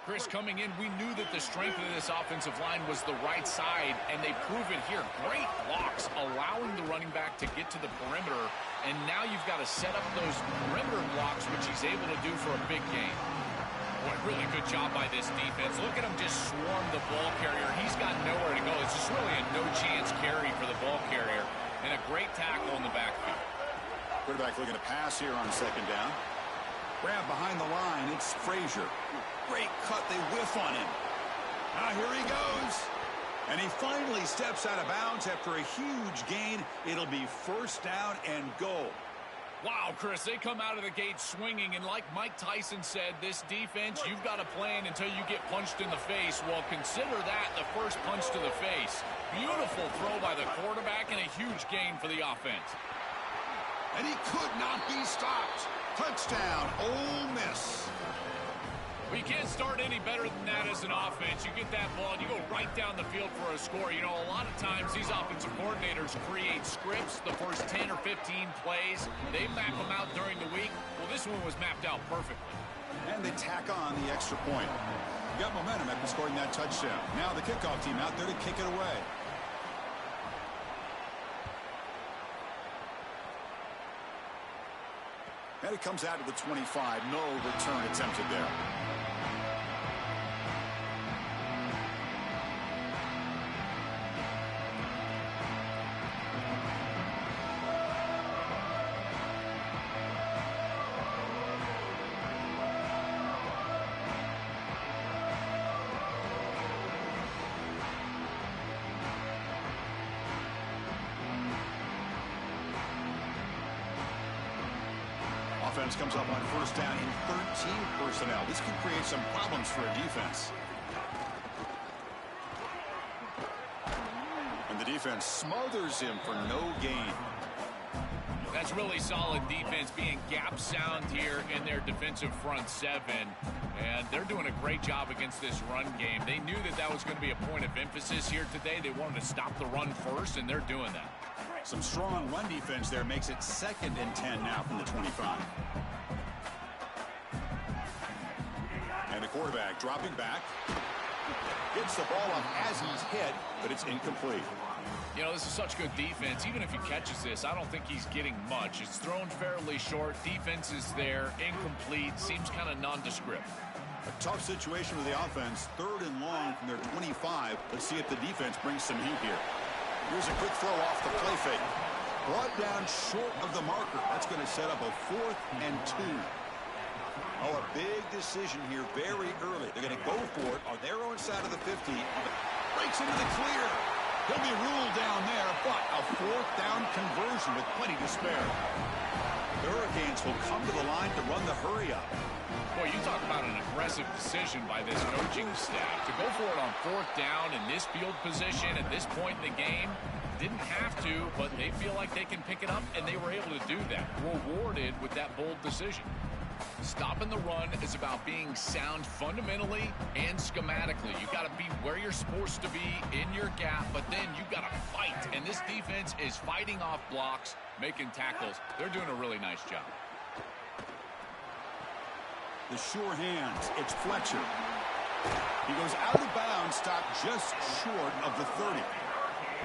Chris, coming in, we knew that the strength of this offensive line was the right side, and they prove it here. Great blocks, allowing the running back to get to the perimeter, and now you've got to set up those perimeter blocks, which he's able to do for a big gain. Boy, really good job by this defense. Look at him just swarm the ball carrier. He's got nowhere to go. It's just really a no-chance carry for the ball carrier, and a great tackle in the backfield. Quarterback looking to pass here on 2nd down. Grab behind the line. It's Frazier. Great cut. They whiff on him. Now here he goes. And he finally steps out of bounds after a huge gain. It'll be 1st down and goal. Wow, Chris, they come out of the gate swinging, and like Mike Tyson said, this defense, you've got to plan until you get punched in the face. Well, consider that the first punch to the face. Beautiful throw by the quarterback and a huge gain for the offense. And he could not be stopped. Touchdown, Ole Miss. Well, you can't start any better than that as an offense. You get that ball, and you go right down the field for a score. You know, a lot of times these offensive coordinators create scripts, the first 10 or 15 plays. They map them out during the week. Well, this one was mapped out perfectly. And they tack on the extra point. You got momentum after scoring that touchdown. Now the kickoff team out there to kick it away. And it comes out to the 25. No return attempted there. Offense comes up on first down in 13 personnel. This can create some problems for a defense. And the defense smothers him for no gain. That's really solid defense, being gap sound here in their defensive front seven. And they're doing a great job against this run game. They knew that that was going to be a point of emphasis here today. They wanted to stop the run first, and they're doing that. Some strong run defense there makes it 2nd and 10 now from the 25. And the quarterback dropping back. Gets the ball up as he's hit, but it's incomplete. You know, this is such good defense. Even if he catches this, I don't think he's getting much. It's thrown fairly short. Defense is there. Incomplete. Seems kind of nondescript. A tough situation with the offense. 3rd and long from their 25. Let's see if the defense brings some heat here. Here's a quick throw off the play fake. Brought down short of the marker. That's going to set up a 4th and 2. Oh, a big decision here very early. They're going to go for it on their own side of the 50. Breaks into the clear. He'll be ruled down there, but a 4th down conversion with plenty to spare. The Hurricanes will come to the line to run the hurry up. Boy, you talk about an aggressive decision by this coaching staff. To go for it on 4th down in this field position at this point in the game, didn't have to, but they feel like they can pick it up, and they were able to do that. Rewarded with that bold decision. Stopping the run is about being sound fundamentally and schematically. You got to be where you're supposed to be in your gap, but then you got to fight. And this defense is fighting off blocks, making tackles. They're doing a really nice job. The sure hands. It's Fletcher. He goes out of bounds, stopped just short of the 30.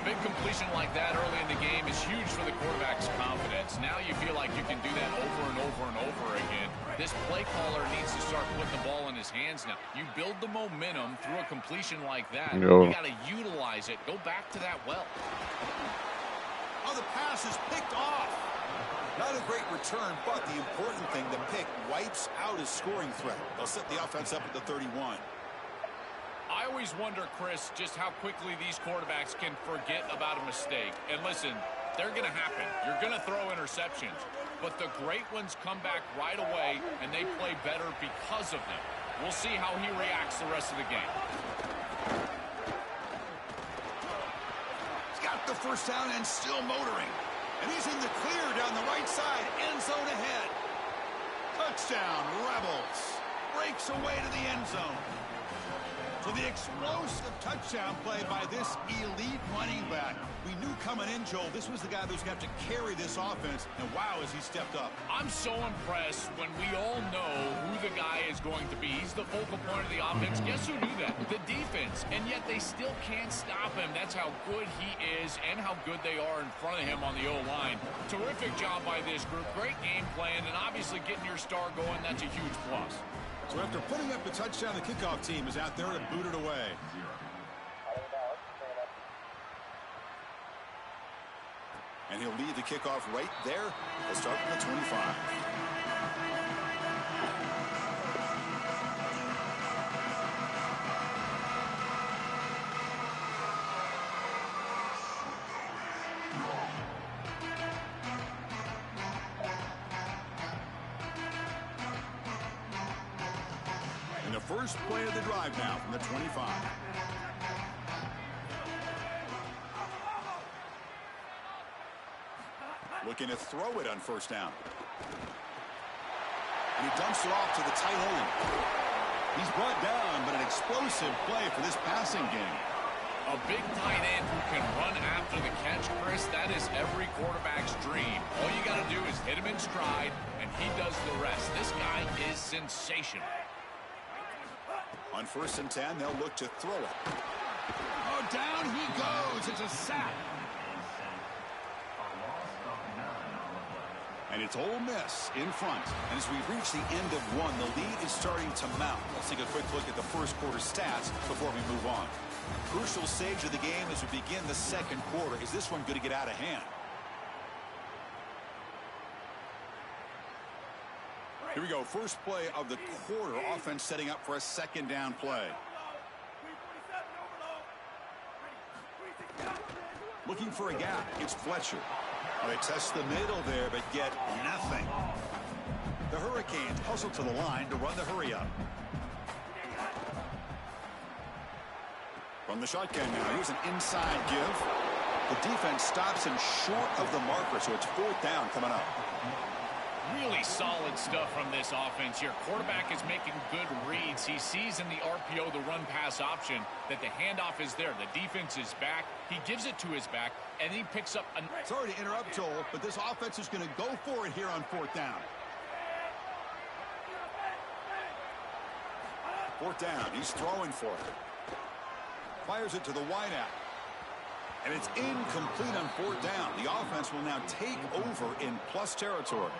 Big completion like that early in the game is huge for the quarterback's confidence. Now you feel like you can do that over and over and over again. This play caller needs to start putting the ball in his hands now. You build the momentum through a completion like that. Yo. You got to utilize it. Go back to that well. Oh, the pass is picked off. Not a great return, but the important thing, the pick wipes out his scoring threat. They'll set the offense up at the 31. I always wonder, Chris, just how quickly these quarterbacks can forget about a mistake. And listen, they're going to happen. You're going to throw interceptions. But the great ones come back right away, and they play better because of them. We'll see how he reacts the rest of the game. He's got the first down and still motoring. And he's in the clear down the right side. End zone ahead. Touchdown, Rebels. Breaks away to the end zone. So the explosive touchdown play by this elite running back. We knew coming in, Joel, this was the guy that was going to have to carry this offense. And wow, has he stepped up. I'm so impressed when we all know who the guy is going to be. He's the focal point of the offense. Guess who knew that? The defense. And yet they still can't stop him. That's how good he is and how good they are in front of him on the O-line. Terrific job by this group. Great game plan. And obviously getting your star going, that's a huge plus. So after putting up the touchdown, the kickoff team is out there to boot it away. And he'll lead the kickoff right there. We'll start from the 25. First play of the drive now from the 25. Looking to throw it on first down. And he dumps it off to the tight end. He's brought down, but an explosive play for this passing game. A big tight end who can run after the catch, Chris, that is every quarterback's dream. All you got to do is hit him in stride, and he does the rest. This guy is sensational. On 1st and 10, they'll look to throw it. Oh, down he goes. It's a sack. And it's Ole Miss in front. And as we reach the end of one, the lead is starting to mount. Let's take a quick look at the first quarter stats before we move on. Crucial stage of the game as we begin the second quarter. Is this one going to get out of hand? Here we go. First play of the quarter. Offense setting up for a second down play. Looking for a gap. It's Fletcher. They test the middle there, but get nothing. The Hurricanes hustle to the line to run the hurry up. From the shotgun now, here's an inside give. The defense stops him short of the marker, so it's 4th down coming up. Really solid stuff from this offense here. Quarterback is making good reads. He sees in the RPO, the run-pass option, that the handoff is there. The defense is back. He gives it to his back, and he picks up a... Sorry to interrupt, Joel, but this offense is going to go for it here on 4th down. 4th down. He's throwing for it. Fires it to the wideout. And it's incomplete on 4th down. The offense will now take over in plus territory.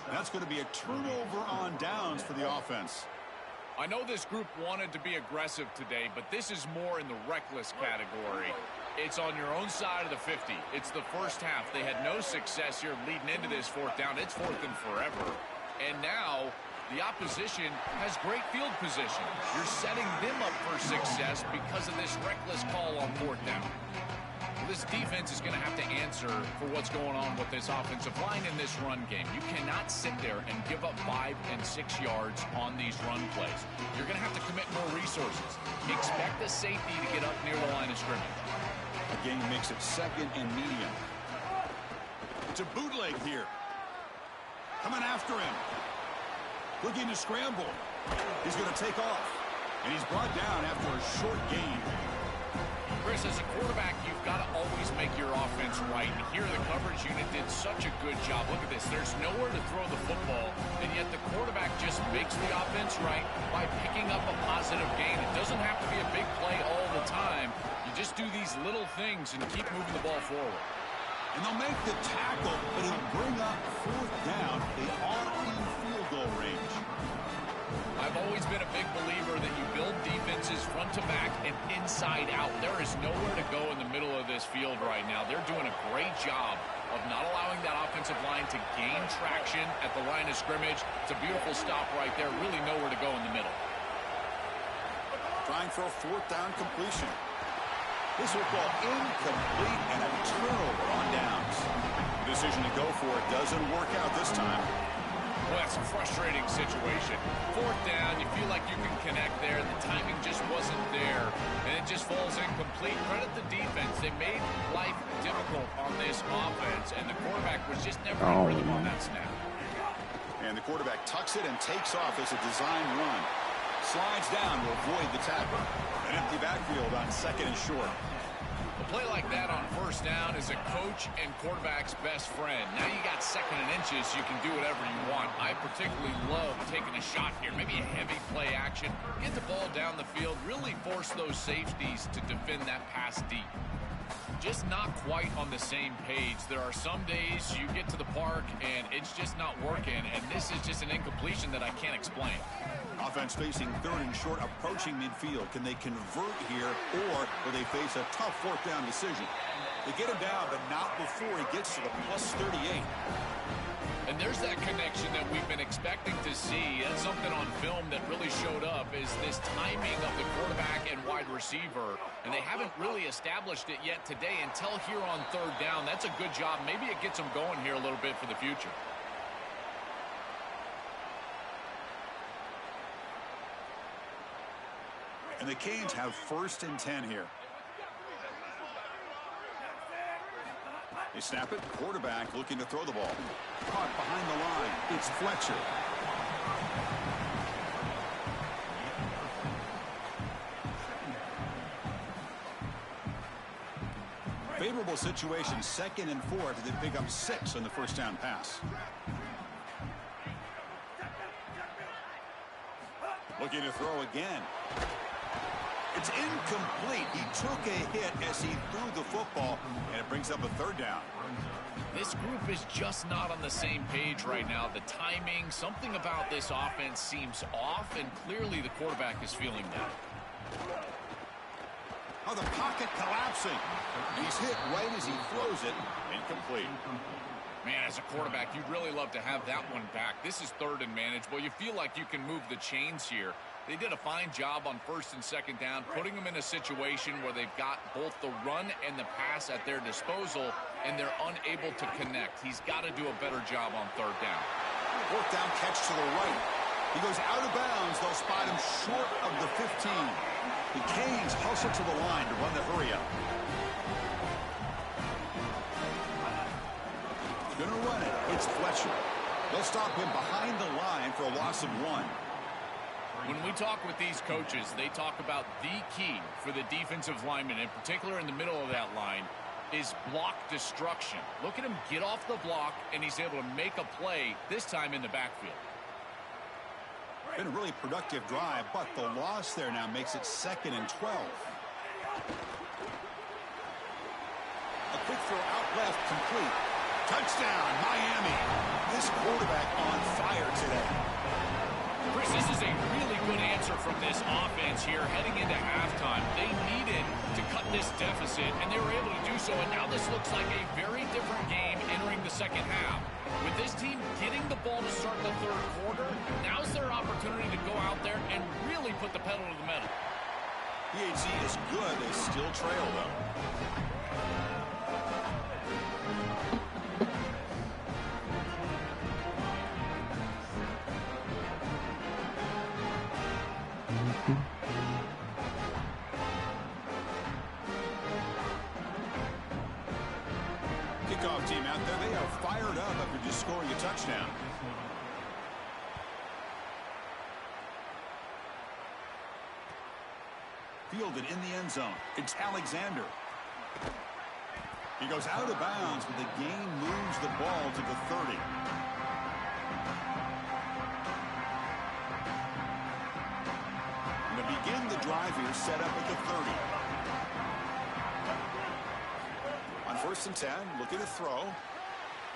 And that's going to be a turnover on downs for the offense. I know this group wanted to be aggressive today, but this is more in the reckless category. It's on your own side of the 50. It's the first half. They had no success here leading into this 4th down. It's 4th and forever. And now the opposition has great field position. You're setting them up for success because of this reckless call on 4th down. This defense is going to have to answer for what's going on with this offensive line in this run game. You cannot sit there and give up 5 and 6 yards on these run plays. You're going to have to commit more resources. Expect the safety to get up near the line of scrimmage. Again, makes it 2nd and medium. It's a bootleg here. Coming after him. Looking to scramble. He's going to take off. And he's brought down after a short gain. Chris, as a quarterback, you've got to always make your offense right. And here the coverage unit did such a good job. Look at this. There's nowhere to throw the football, and yet the quarterback just makes the offense right by picking up a positive gain. It doesn't have to be a big play all the time. You just do these little things and keep moving the ball forward. And they'll make the tackle, but he'll bring up 4th down. They are in field goal range. I've always been a big believer that you build defenses front to back and inside out. There is nowhere to go in the middle of this field right now. They're doing a great job of not allowing that offensive line to gain traction at the line of scrimmage. It's a beautiful stop right there. Really nowhere to go in the middle. Trying for a 4th down completion. This football incomplete and a turnover on downs. The decision to go for it doesn't work out this time. Well, that's a frustrating situation. 4th down, you feel like you can connect there. The timing just wasn't there, and it just falls incomplete. Credit the defense. They made life difficult on this offense, and the quarterback was just never in rhythm on that snap. And the quarterback tucks it and takes off as a design run. Slides down to avoid the tackle. An empty backfield on 2nd and short. A play like that on 1st down is a coach and quarterback's best friend. Now you got 2nd and inches, you can do whatever you want. I particularly love taking a shot here, maybe a heavy play action. Get the ball down the field, really force those safeties to defend that pass deep. Just not quite on the same page. There are some days you get to the park and it's just not working, and this is just an incompletion that I can't explain. Offense facing 3rd and short, approaching midfield. Can they convert here, or will they face a tough 4th down decision? They get him down, but not before he gets to the plus 38. And there's that connection that we've been expecting to see. That's something on film that really showed up, is this timing of the quarterback and wide receiver. And they haven't really established it yet today until here on 3rd down. That's a good job. Maybe it gets them going here a little bit for the future. And the Canes have 1st and 10 here. They snap it. Quarterback looking to throw the ball. Caught behind the line. It's Fletcher. Favorable situation, 2nd and 4 after they pick up 6 on the 1st down pass. Looking to throw again. It's incomplete. He took a hit as he threw the football, and it brings up a 3rd down. This group is just not on the same page right now. The timing, something about this offense seems off, and clearly the quarterback is feeling that. Oh, the pocket collapsing. He's hit right as he throws it. Incomplete. Man, as a quarterback, you'd really love to have that one back. This is 3rd and manageable. You feel like you can move the chains here. They did a fine job on 1st and 2nd down, putting them in a situation where they've got both the run and the pass at their disposal, and they're unable to connect. He's got to do a better job on 3rd down. 4th down catch to the right. He goes out of bounds. They'll spot him short of the 15. The Canes hustle to the line to run the hurry-up. Gonna run it. It's Fletcher. They'll stop him behind the line for a loss of 1. When we talk with these coaches, they talk about the key for the defensive lineman, in particular in the middle of that line, is block destruction. Look at him get off the block, and he's able to make a play, this time in the backfield. Been a really productive drive, but the loss there now makes it 2nd and 12. A quick throw out left, complete. Touchdown, Miami. This quarterback on fire today. Chris, this is a really good answer from this offense here heading into halftime. They needed to cut this deficit, and they were able to do so, and now this looks like a very different game entering the 2nd half. With this team getting the ball to start the 3rd quarter, now's their opportunity to go out there and really put the pedal to the metal. PHC is good. They still trail, though. Kickoff team out there. They are fired up after just scoring a touchdown. Fielded in the end zone. It's Alexander. He goes out of bounds, but the gain moves the ball to the 30. To begin the drive here, set up at the 30. On 1st and 10, looking to throw.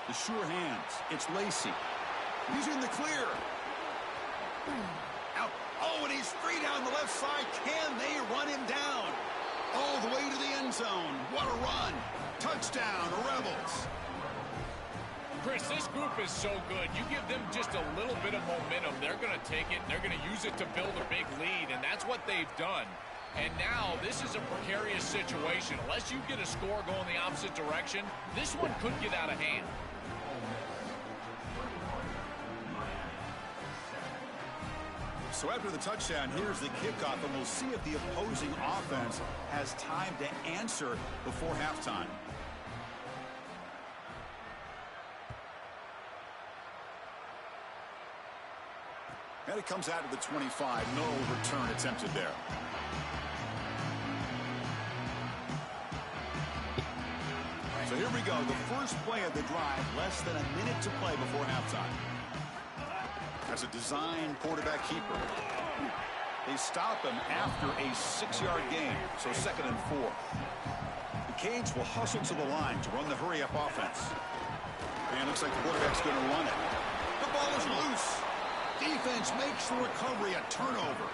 The sure hands. It's Lacey. He's in the clear. Out. Oh, and he's free down the left side. Can they run him down? All the way to the end zone. What a run. Touchdown, Rebels. Chris, this group is so good. You give them just a little bit of momentum, they're going to take it, and they're going to use it to build a big lead, and that's what they've done. And now this is a precarious situation. Unless you get a score going the opposite direction, this one could get out of hand. So after the touchdown, here's the kickoff, and we'll see if the opposing offense has time to answer before halftime. And it comes out to the 25. No return attempted there. So here we go. The first play of the drive, less than a minute to play before halftime. As a design quarterback keeper. They stop him after a 6-yard gain, so 2nd and 4. The Canes will hustle to the line to run the hurry-up offense. And looks like the quarterback's going to run it. The ball is loose. Defense makes the recovery a turnover.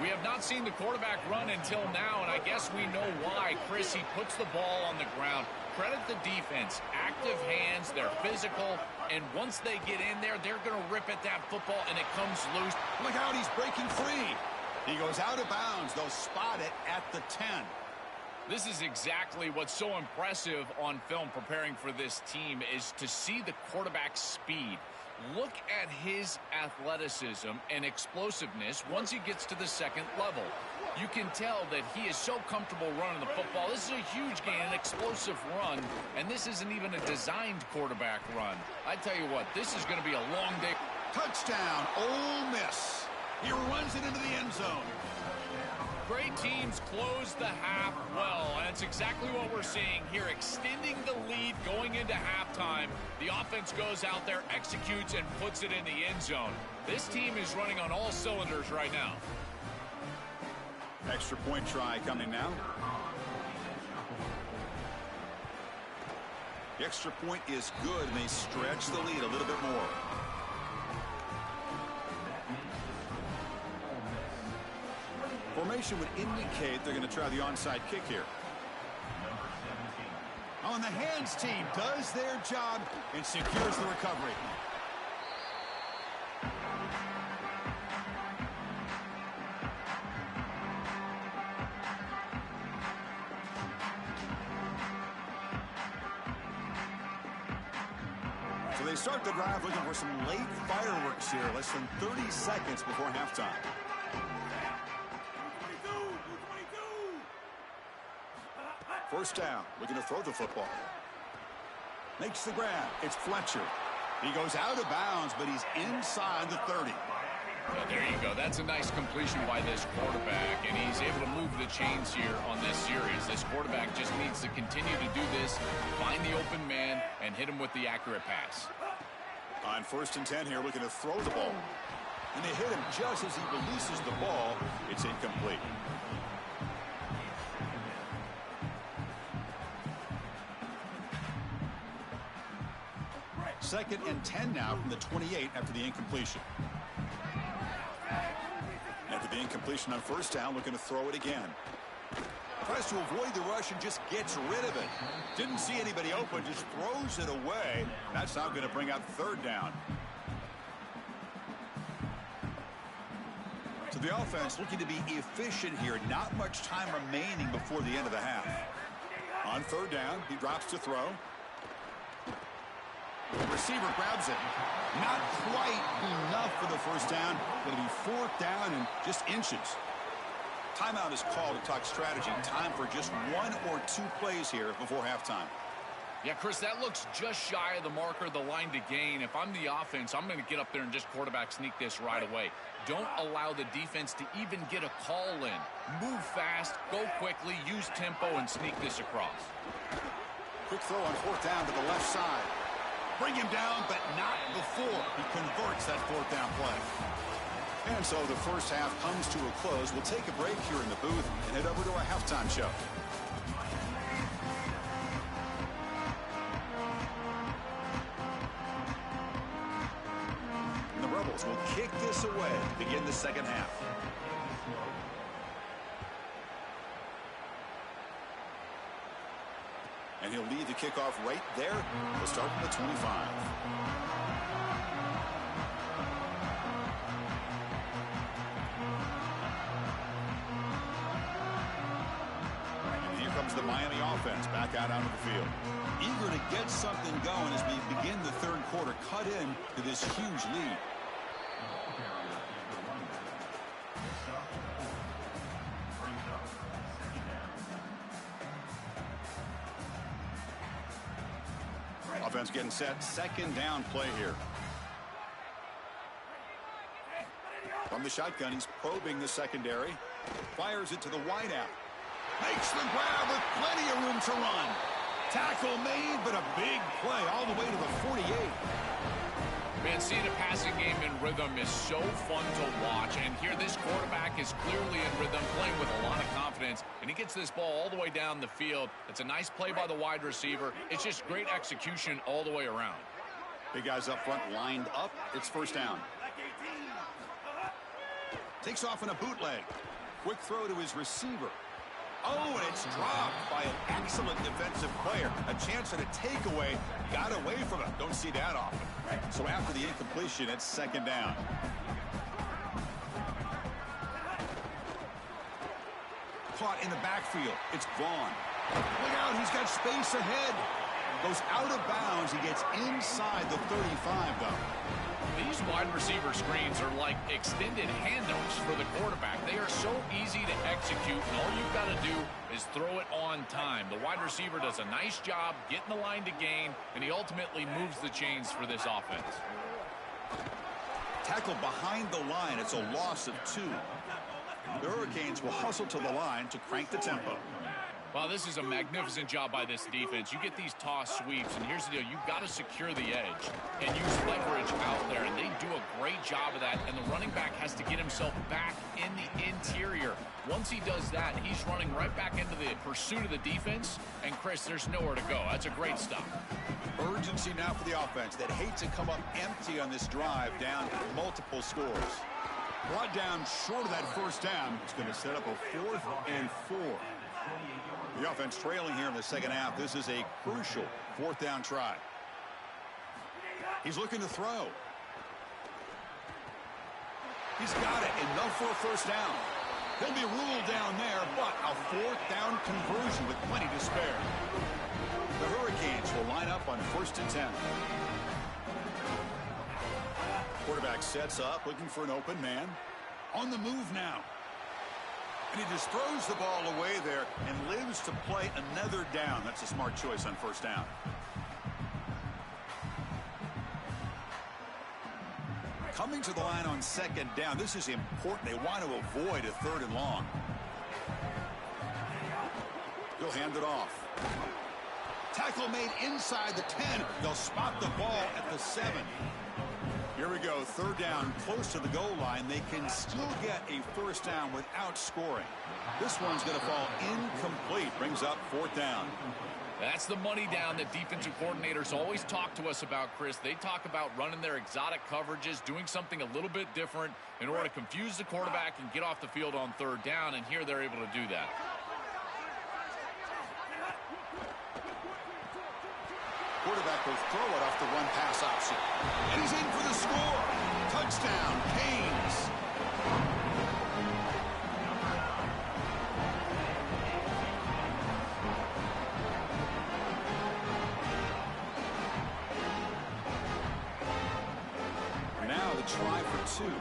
We have not seen the quarterback run until now, and I guess we know why. Chris, he puts the ball on the ground. Credit the defense. Active hands, they're physical, and once they get in there, they're going to rip at that football, and it comes loose. Look out, he's breaking free. He goes out of bounds. They'll spot it at the 10. This is exactly what's so impressive on film preparing for this team is to see the quarterback's speed. Look at his athleticism and explosiveness once he gets to the 2nd level. You can tell that he is so comfortable running the football. This is a huge gain, an explosive run, and this isn't even a designed quarterback run. I tell you what, this is going to be a long day. Touchdown, Ole Miss. He runs it into the end zone. Great teams close the half well, and it's exactly what we're seeing here, extending the lead going into halftime. The offense goes out there, executes, and puts it in the end zone. This team is running on all cylinders right now. Extra point try coming now. The extra point is good, and they stretch the lead a little bit more. Formation would indicate they're going to try the onside kick here. On the hands team does their job and secures the recovery. So they start the drive looking for some late fireworks here, less than 30 seconds before halftime. First down, looking to throw the football. Makes the grab. It's Fletcher. He goes out of bounds, but he's inside the 30. Yeah, there you go. That's a nice completion by this quarterback, and he's able to move the chains here on this series. This quarterback just needs to continue to do this, find the open man, and hit him with the accurate pass. On 1st and 10 here, looking to throw the ball. And they hit him just as he releases the ball. It's incomplete. Second and 10 now from the 28 after the incompletion. After the incompletion on 1st down, looking to throw it again. Tries to avoid the rush and just gets rid of it. Didn't see anybody open, just throws it away. That's now going to bring out 3rd down. So the offense looking to be efficient here. Not much time remaining before the end of the half. On 3rd down, he drops to throw. The receiver grabs it. Not quite enough for the 1st down. Going to be 4th down and just inches. Timeout is called to talk strategy. Time for just 1 or 2 plays here before halftime. Yeah, Chris, that looks just shy of the marker, the line to gain. If I'm the offense, I'm going to get up there and just quarterback sneak this right away. Don't allow the defense to even get a call in. Move fast, go quickly, use tempo, and sneak this across. Quick throw on 4th down to the left side. Bring him down, but not before he converts that 4th down play. And so the first half comes to a close. We'll take a break here in the booth and head over to our halftime show. And the Rebels will kick this away to begin the second half. And he'll lead the kickoff right there. We'll start from the 25. And here comes the Miami offense back out onto the field. Eager to get something going as we begin the 3rd quarter. Cut in to this huge lead. Offense getting set. 2nd down play here. From the shotgun, he's probing the secondary. Fires it to the wideout. Makes the grab with plenty of room to run. Tackle made, but a big play all the way to the 48. Man, seeing a passing game in rhythm is so fun to watch. And here this quarterback is clearly in rhythm, playing with a lot of confidence. And he gets this ball all the way down the field. It's a nice play by the wide receiver. It's just great execution all the way around. Big guys up front lined up. It's 1st down. Takes off in a bootleg. Quick throw to his receiver. Oh, and it's dropped by an excellent defensive player. A chance at a takeaway. Got away from it. Don't see that often. So after the incompletion, it's 2nd down. Caught in the backfield. It's Vaughn. Look out, he's got space ahead. Goes out of bounds. He gets inside the 35, though. These wide receiver screens are like extended handoffs for the quarterback. They are so easy to execute, and all you've got to do is throw it on time. The wide receiver does a nice job getting the line to gain, and he ultimately moves the chains for this offense. Tackle behind the line. It's a loss of 2. The Hurricanes will hustle to the line to crank the tempo. Well, this is a magnificent job by this defense. You get these toss sweeps, and here's the deal. You've got to secure the edge and use leverage out there, and they do a great job of that, and the running back has to get himself back in the interior. Once he does that, he's running right back into the pursuit of the defense, and, Chris, there's nowhere to go. That's a great stop. Urgency now for the offense that hates to come up empty on this drive, down multiple scores. Brought down short of that first down. It's going to set up a 4th and 4. The offense trailing here in the second half. This is a crucial 4th down try. He's looking to throw. He's got it. Enough for a first down. He'll be ruled down there, but a 4th down conversion with plenty to spare. The Hurricanes will line up on 1st and 10. Quarterback sets up, looking for an open man. On the move now. And he just throws the ball away there and lives to play another down. That's a smart choice on 1st down. Coming to the line on 2nd down. This is important. They want to avoid a 3rd and long. He'll hand it off. Tackle made inside the 10. They'll spot the ball at the 7. Here we go, 3rd down, close to the goal line. They can still get a first down without scoring. This one's going to fall incomplete. Brings up 4th down. That's the money down that defensive coordinators always talk to us about, Chris. They talk about running their exotic coverages, doing something a little bit different in order to confuse the quarterback and get off the field on 3rd down, and here they're able to do that. Quarterback will throw it off the run-pass option. And he's in for the score. Touchdown, Canes. Now the try for 2.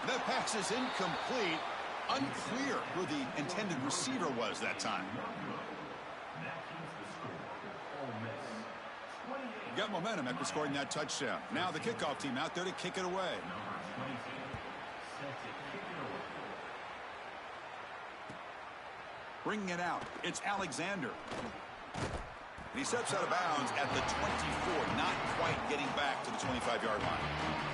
The pass is incomplete. Unclear who the intended receiver was that time. Got momentum after scoring that touchdown. Now the kickoff team out there to kick it away. Bringing it out, it's Alexander. And he steps out of bounds at the 24, not quite getting back to the 25-yard line.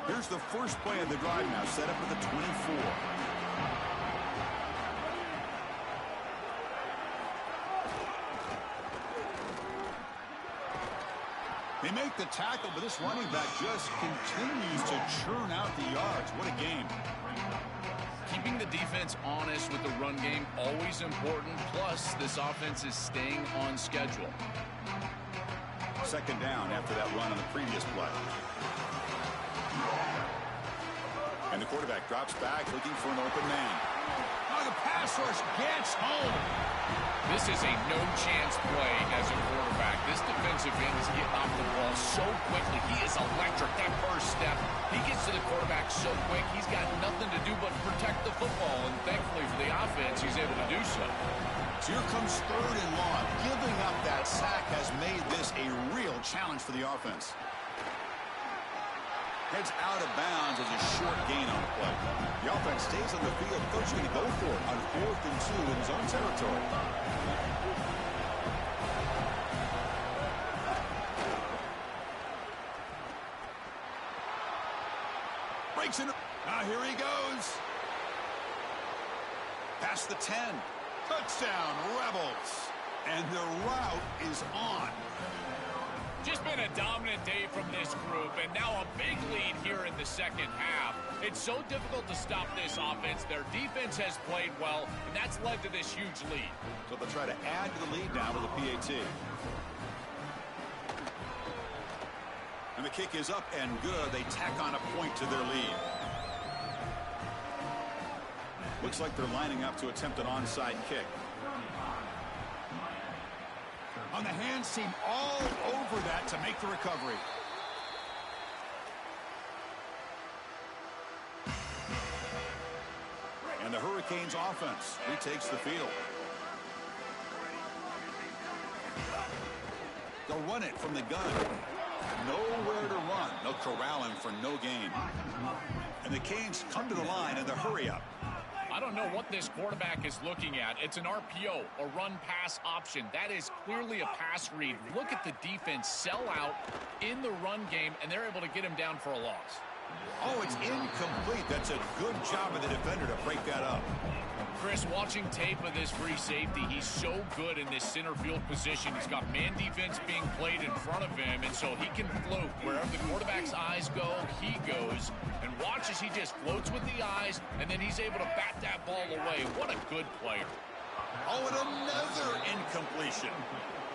Here's the first play of the drive now, set up at the 24. They make the tackle, but this running back just continues to churn out the yards. What a game. Keeping the defense honest with the run game, always important. Plus, this offense is staying on schedule. 2nd down after that run on the previous play. And the quarterback drops back, looking for an open man. Oh, the pass rush gets home. This is a no-chance play as a quarterback. This defensive end is getting off the ball so quickly. He is electric. That first step, he gets to the quarterback so quick, he's got nothing to do but protect the football. And thankfully for the offense, he's able to do so. So here comes 3rd and long. Giving up that sack has made this a real challenge for the offense. Heads out of bounds as a short gain on the play. The offense stays on the field. Coach going to go for it on 4th and 2 in his own territory. Breaks in. Now here he goes. Past the 10. Touchdown, Rebels. And the route is on. Just been a dominant day from this group, and now a big lead here in the second half. It's so difficult to stop this offense. Their defense has played well, and that's led to this huge lead. So they'll try to add to the lead now with the PAT. And the kick is up and good. They tack on a point to their lead. Looks like they're lining up to attempt an onside kick. On the hands team all over that to make the recovery. And the Hurricanes offense retakes the field. They'll run it from the gun. Nowhere to run. They'll corral him for no gain. And the Canes come to the line in the hurry up. I don't know what this quarterback is looking at. It's an RPO, a run-pass option. That is clearly a pass read. Look at the defense sell out in the run game, and they're able to get him down for a loss. Oh, it's incomplete. That's a good job of the defender to break that up. Chris, watching tape of this free safety, he's so good in this center field position. He's got man defense being played in front of him, and so he can float. Wherever the quarterback's eyes go, he goes. And watch as he just floats with the eyes, and then he's able to bat that ball away. What a good player. Oh, and another incompletion.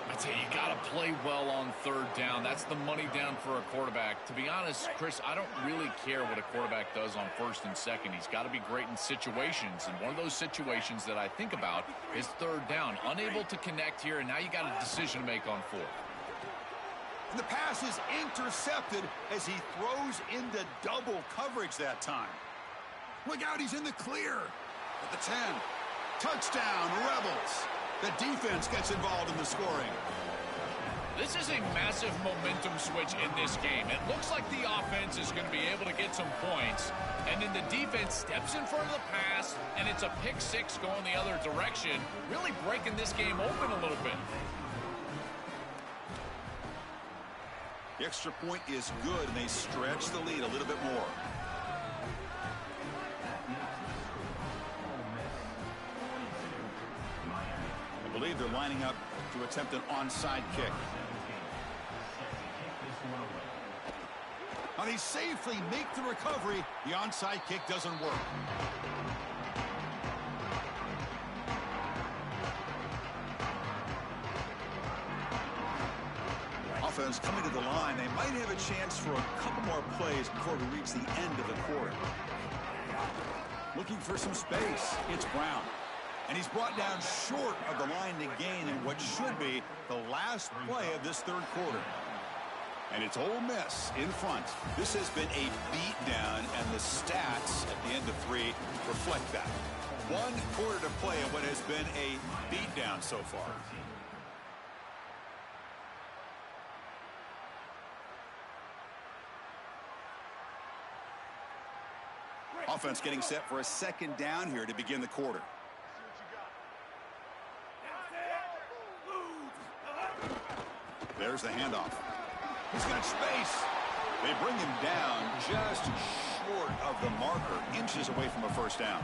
I tell you, you got to play well on third down. That's the money down for a quarterback. To be honest, Chris, I don't really care what a quarterback does on first and second. He's got to be great in situations, and one of those situations that I think about is third down. Unable to connect here, and now you got a decision to make on fourth. And the pass is intercepted as he throws into double coverage that time. Look out, he's in the clear. At the 10. Touchdown, Rebels. The defense gets involved in the scoring. This is a massive momentum switch in this game. It looks like the offense is going to be able to get some points, and then the defense steps in front of the pass, and it's a pick six going the other direction, really breaking this game open a little bit. The extra point is good, and they stretch the lead a little bit more. I believe they're lining up to attempt an onside kick. Now they safely make the recovery. The onside kick doesn't work. Offense coming to the line. They might have a chance for a couple more plays before we reach the end of the quarter. Looking for some space. It's Brown. And he's brought down short of the line to gain in what should be the last play of this third quarter. And it's Ole Miss in front. This has been a beatdown, and the stats at the end of 3 reflect that. 1 quarter to play in what has been a beatdown so far. Offense getting set for a second down here to begin the quarter. There's the handoff. He's got space. They bring him down just short of the marker, inches away from a first down.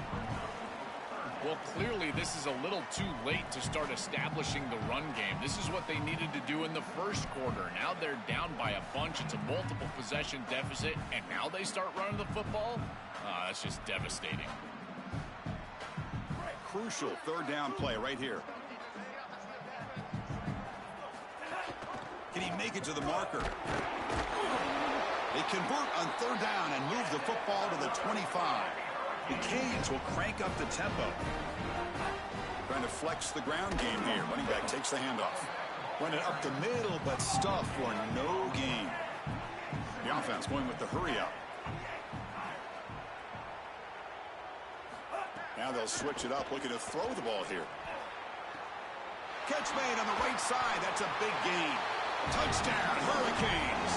Well, clearly this is a little too late to start establishing the run game. This is what they needed to do in the first quarter. Now they're down by a bunch. It's a multiple possession deficit, and now they start running the football? That's just devastating. Crucial third down play right here. Can he make it to the marker? They convert on third down and move the football to the 25. The Canes will crank up the tempo. Trying to flex the ground game here. Running back takes the handoff. Run it up the middle, but stuff for no gain. The offense going with the hurry up. Now they'll switch it up, looking to throw the ball here. Catch made on the right side. That's a big gain. Touchdown, Hurricanes.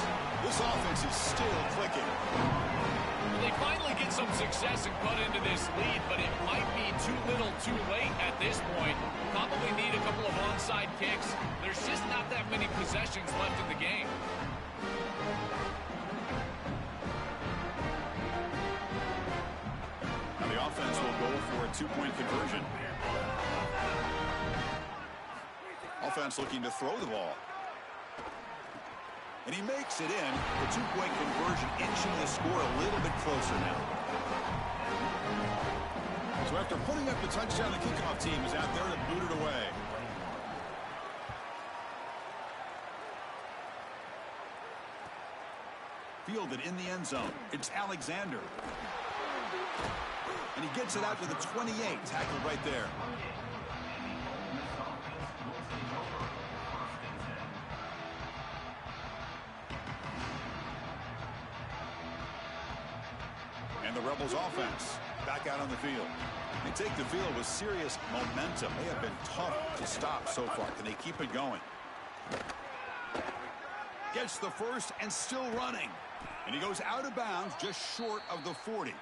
This offense is still clicking. They finally get some success and cut into this lead, but it might be too little too late at this point. Probably need a couple of onside kicks. There's just not that many possessions left in the game. Now the offense will go for a 2-point conversion. Offense looking to throw the ball. And he makes it in. The 2-point conversion inching the score a little bit closer now. So after putting up the touchdown, the kickoff team is out there to boot it away. Fielded in the end zone. It's Alexander. And he gets it out to the 28. Tackled right there. And the Rebels offense back out on the field. They take the field with serious momentum. They have been tough to stop so far. Can they keep it going? Gets the first and still running. And he goes out of bounds just short of the 40.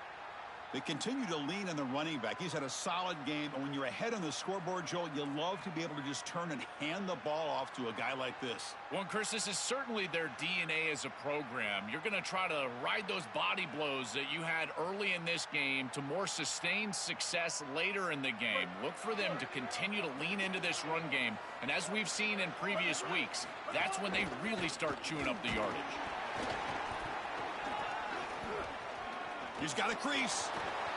They continue to lean on the running back. He's had a solid game. And when you're ahead on the scoreboard, Joel, you love to be able to just turn and hand the ball off to a guy like this. Well, Chris, this is certainly their DNA as a program. You're going to try to ride those body blows that you had early in this game to more sustained success later in the game. Look for them to continue to lean into this run game. And as we've seen in previous weeks, that's when they really start chewing up the yardage. He's got a crease.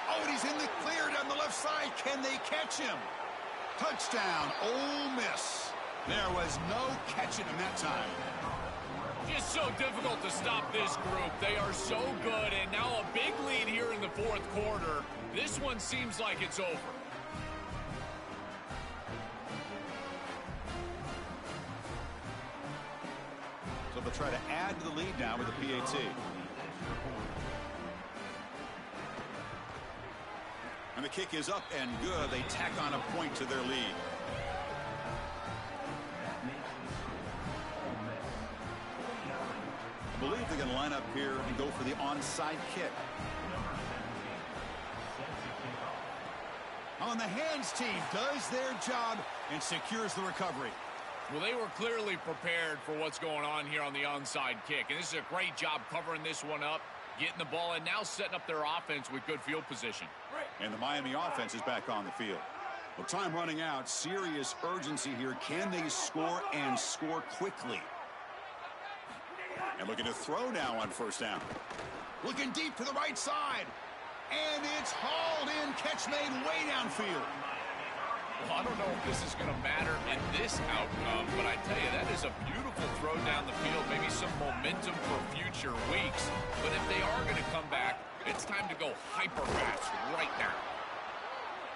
Oh, and he's in the clear down the left side. Can they catch him? Touchdown, Ole Miss. There was no catching him that time. Just so difficult to stop this group. They are so good, and now a big lead here in the fourth quarter. This one seems like it's over. So they'll try to add to the lead now with the PAT. And the kick is up and good. They tack on a point to their lead. I believe they're going to line up here and go for the onside kick. On the hands team does their job and secures the recovery. Well, they were clearly prepared for what's going on here on the onside kick. And this is a great job covering this one up, getting the ball and now setting up their offense with good field position. And the Miami offense is back on the field. Well, time running out. Serious urgency here. Can they score and score quickly? And looking to throw now on first down. Looking deep to the right side. And it's hauled in. Catch made way downfield. Well, I don't know if this is going to matter in this outcome, but I tell you, that is a beautiful throw down the field. Maybe some momentum for future weeks. But if they are going to come back, it's time to go hyper fast right now.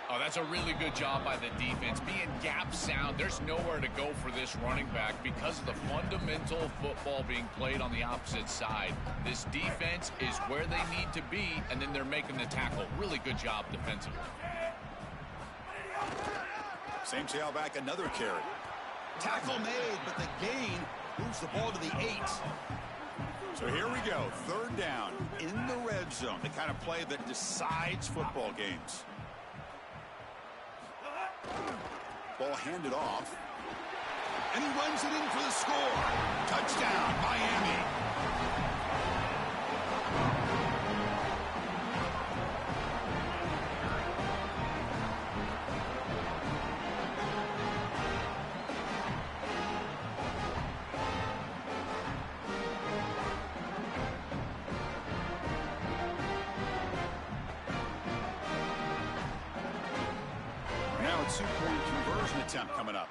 Oh, that's a really good job by the defense. Being gap sound, there's nowhere to go for this running back because of the fundamental football being played on the opposite side. This defense is where they need to be, and then they're making the tackle. Really good job defensively. Same tailback, another carry. Tackle made, but the gain moves the ball to the 8. So here we go, third down in the red zone. The kind of play that decides football games. Ball handed off. And he runs it in for the score. Touchdown, Miami. Two-point conversion attempt coming up.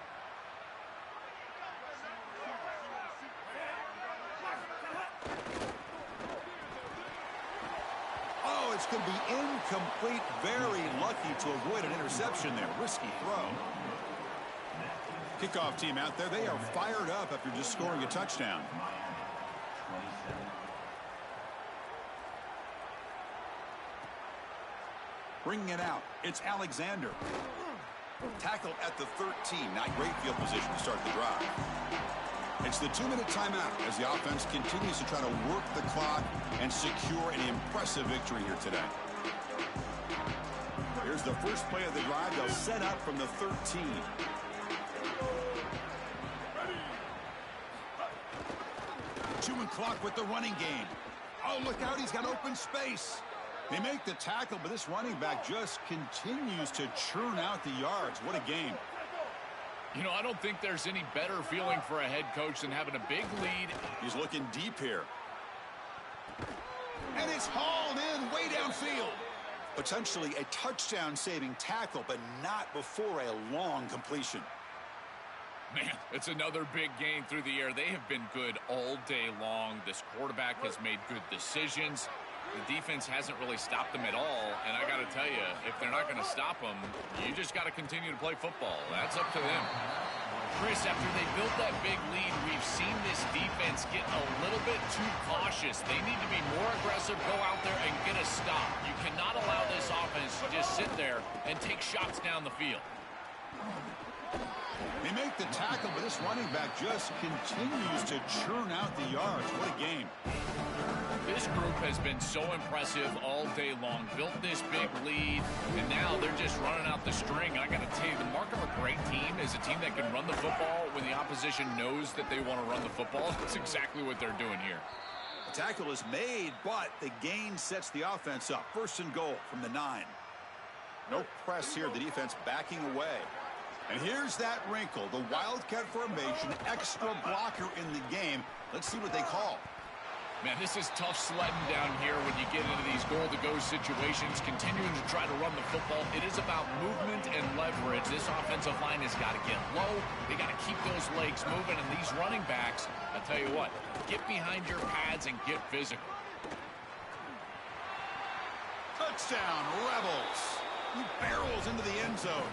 Oh, it's going to be incomplete. Very lucky to avoid an interception there. Risky throw. Kickoff team out there. They are fired up after just scoring a touchdown. Bringing it out. It's Alexander. Tackle at the 13. Not great field position to start the drive. It's the 2-minute timeout as the offense continues to try to work the clock and secure an impressive victory here today. Here's the first play of the drive. They'll set up from the 13. Chewing clock with the running game. Oh, look out. He's got open space. They make the tackle, but this running back just continues to churn out the yards. What a game. You know, I don't think there's any better feeling for a head coach than having a big lead. He's looking deep here. And it's hauled in way downfield. Potentially a touchdown-saving tackle, but not before a long completion. Man, it's another big gain through the air. They have been good all day long. This quarterback has made good decisions. The defense hasn't really stopped them at all. And I got to tell you, if they're not going to stop them, you just got to continue to play football. That's up to them. Chris, after they built that big lead, we've seen this defense get a little bit too cautious. They need to be more aggressive, go out there and get a stop. You cannot allow this offense to just sit there and take shots down the field. They make the tackle, but this running back just continues to churn out the yards. What a game. This group has been so impressive all day long. Built this big lead, and now they're just running out the string. And I got to tell you, the mark of a great team is a team that can run the football when the opposition knows that they want to run the football. That's exactly what they're doing here. The tackle is made, but the gain sets the offense up. 1st and goal from the 9. No press here. The defense backing away. And here's that wrinkle, the Wildcat formation, extra blocker in the game. Let's see what they call. Man, this is tough sledding down here when you get into these goal-to-go situations, continuing to try to run the football. It is about movement and leverage. This offensive line has got to get low. They got to keep those legs moving, and these running backs, I'll tell you what, get behind your pads and get physical. Touchdown, Rebels. He barrels into the end zone.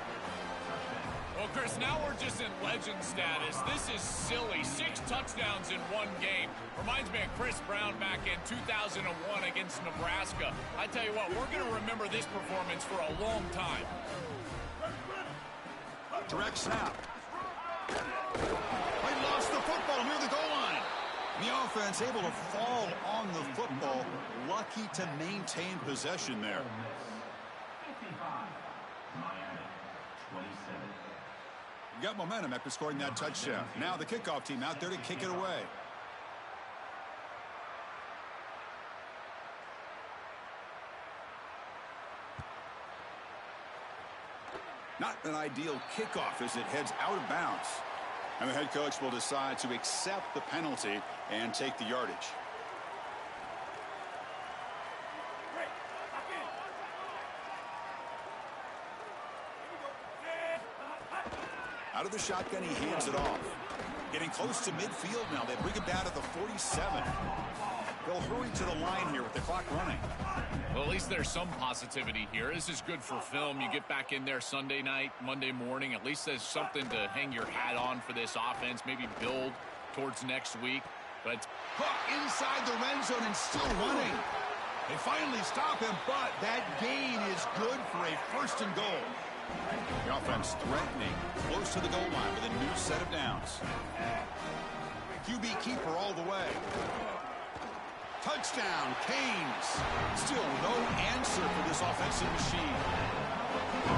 Well, Chris, now we're just in legend status. This is silly. 6 touchdowns in one game. Reminds me of Chris Brown back in 2001 against Nebraska. I tell you what, we're going to remember this performance for a long time. Direct snap. They lost the football near the goal line. The offense able to fall on the football. Lucky to maintain possession there. Got momentum after scoring that touchdown. Now the kickoff team out there to kick it away. Not an ideal kickoff as it heads out of bounds. And the head coach will decide to accept the penalty and take the yardage. Out of the shotgun, he hands it off. Getting close to midfield now. They bring him down to the 47. They'll hurry to the line here with the clock running. Well, at least there's some positivity here. This is good for film. You get back in there Sunday night, Monday morning. At least there's something to hang your hat on for this offense. Maybe build towards next week. But Hook inside the red zone and still running. They finally stop him, but that gain is good for a 1st and goal. The offense threatening, close to the goal line with a new set of downs. QB keeper all the way. Touchdown, Canes. Still no answer for this offensive machine.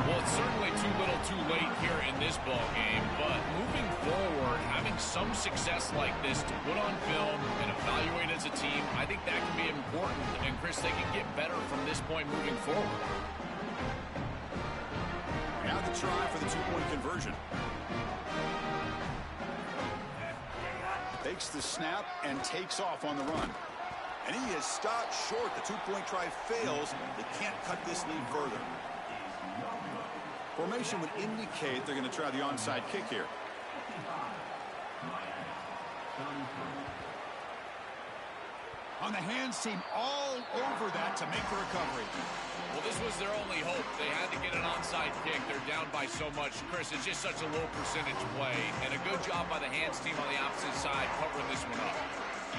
Well, it's certainly too little too late here in this ball game, but moving forward, having some success like this to put on film and evaluate as a team, I think that can be important. And, Chris, they can get better from this point moving forward. Now the try for the 2-point conversion. Takes the snap and takes off on the run. And he is stopped short. The 2-point try fails. They can't cut this lead further. Formation would indicate they're going to try the onside kick here. On the hands team all over that to make the recovery. Well, this was their only hope. They had to get an onside kick. They're down by so much. Chris, it's just such a low percentage play. And a good job by the hands team on the opposite side covering this one up.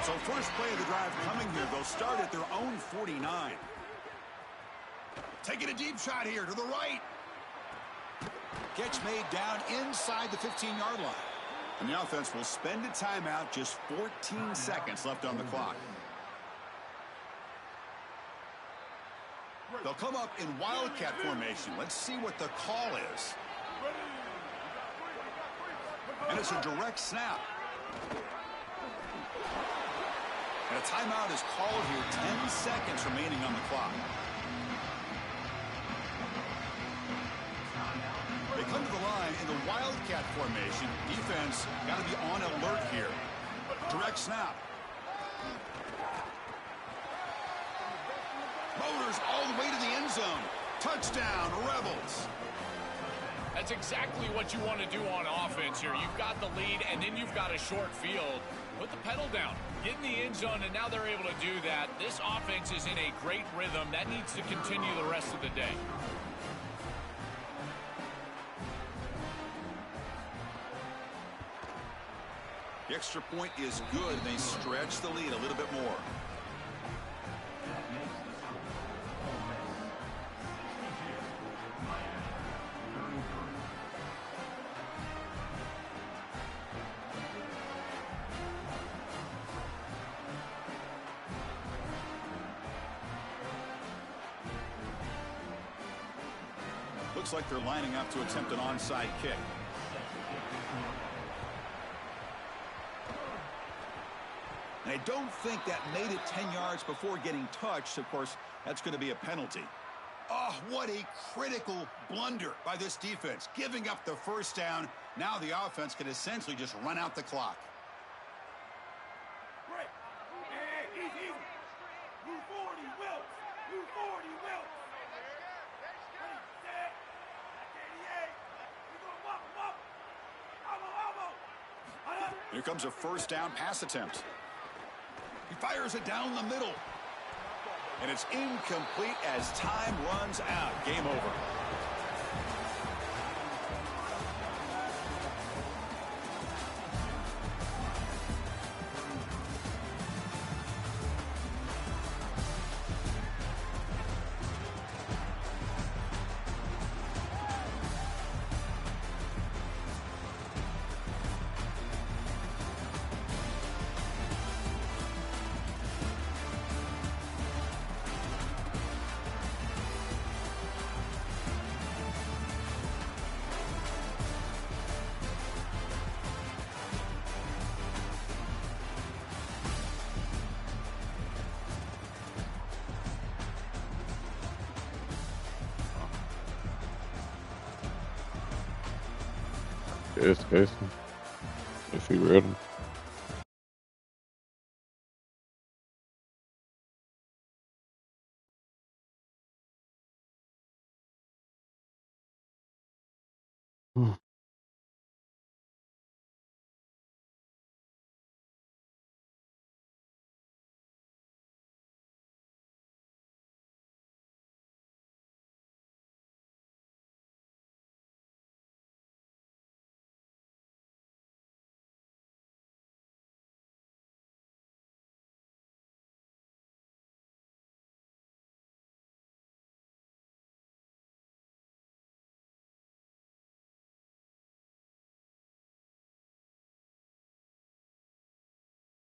So first play of the drive coming here. They'll start at their own 49. Taking a deep shot here to the right. Catch made down inside the 15-yard line. And the offense will spend a timeout, just 14 seconds left on the clock. They'll come up in Wildcat formation. Let's see what the call is. And it's a direct snap. And a timeout is called here. 10 seconds remaining on the clock. They come to the line in the Wildcat formation. Defense got to be on alert here. Direct snap. Motors all the way to the end zone. Touchdown, Rebels. That's exactly what you want to do on offense here. You've got the lead, and then you've got a short field. Put the pedal down. Get in the end zone, and now they're able to do that. This offense is in a great rhythm. That needs to continue the rest of the day. The extra point is good, and they stretch the lead a little bit more. Looks like they're lining up to attempt an onside kick. And I don't think that made it 10 yards before getting touched. Of course, that's going to be a penalty. Oh, what a critical blunder by this defense. Giving up the first down. Now the offense can essentially just run out the clock. Break. Hey, easy. Move 40, Will. Move 40, Will. Ready, set. 88. We're going to wobble, wobble. Elbow. Here comes a first down pass attempt. He fires it down the middle. And it's incomplete as time runs out. Game over. Yes, Casey. If he read them.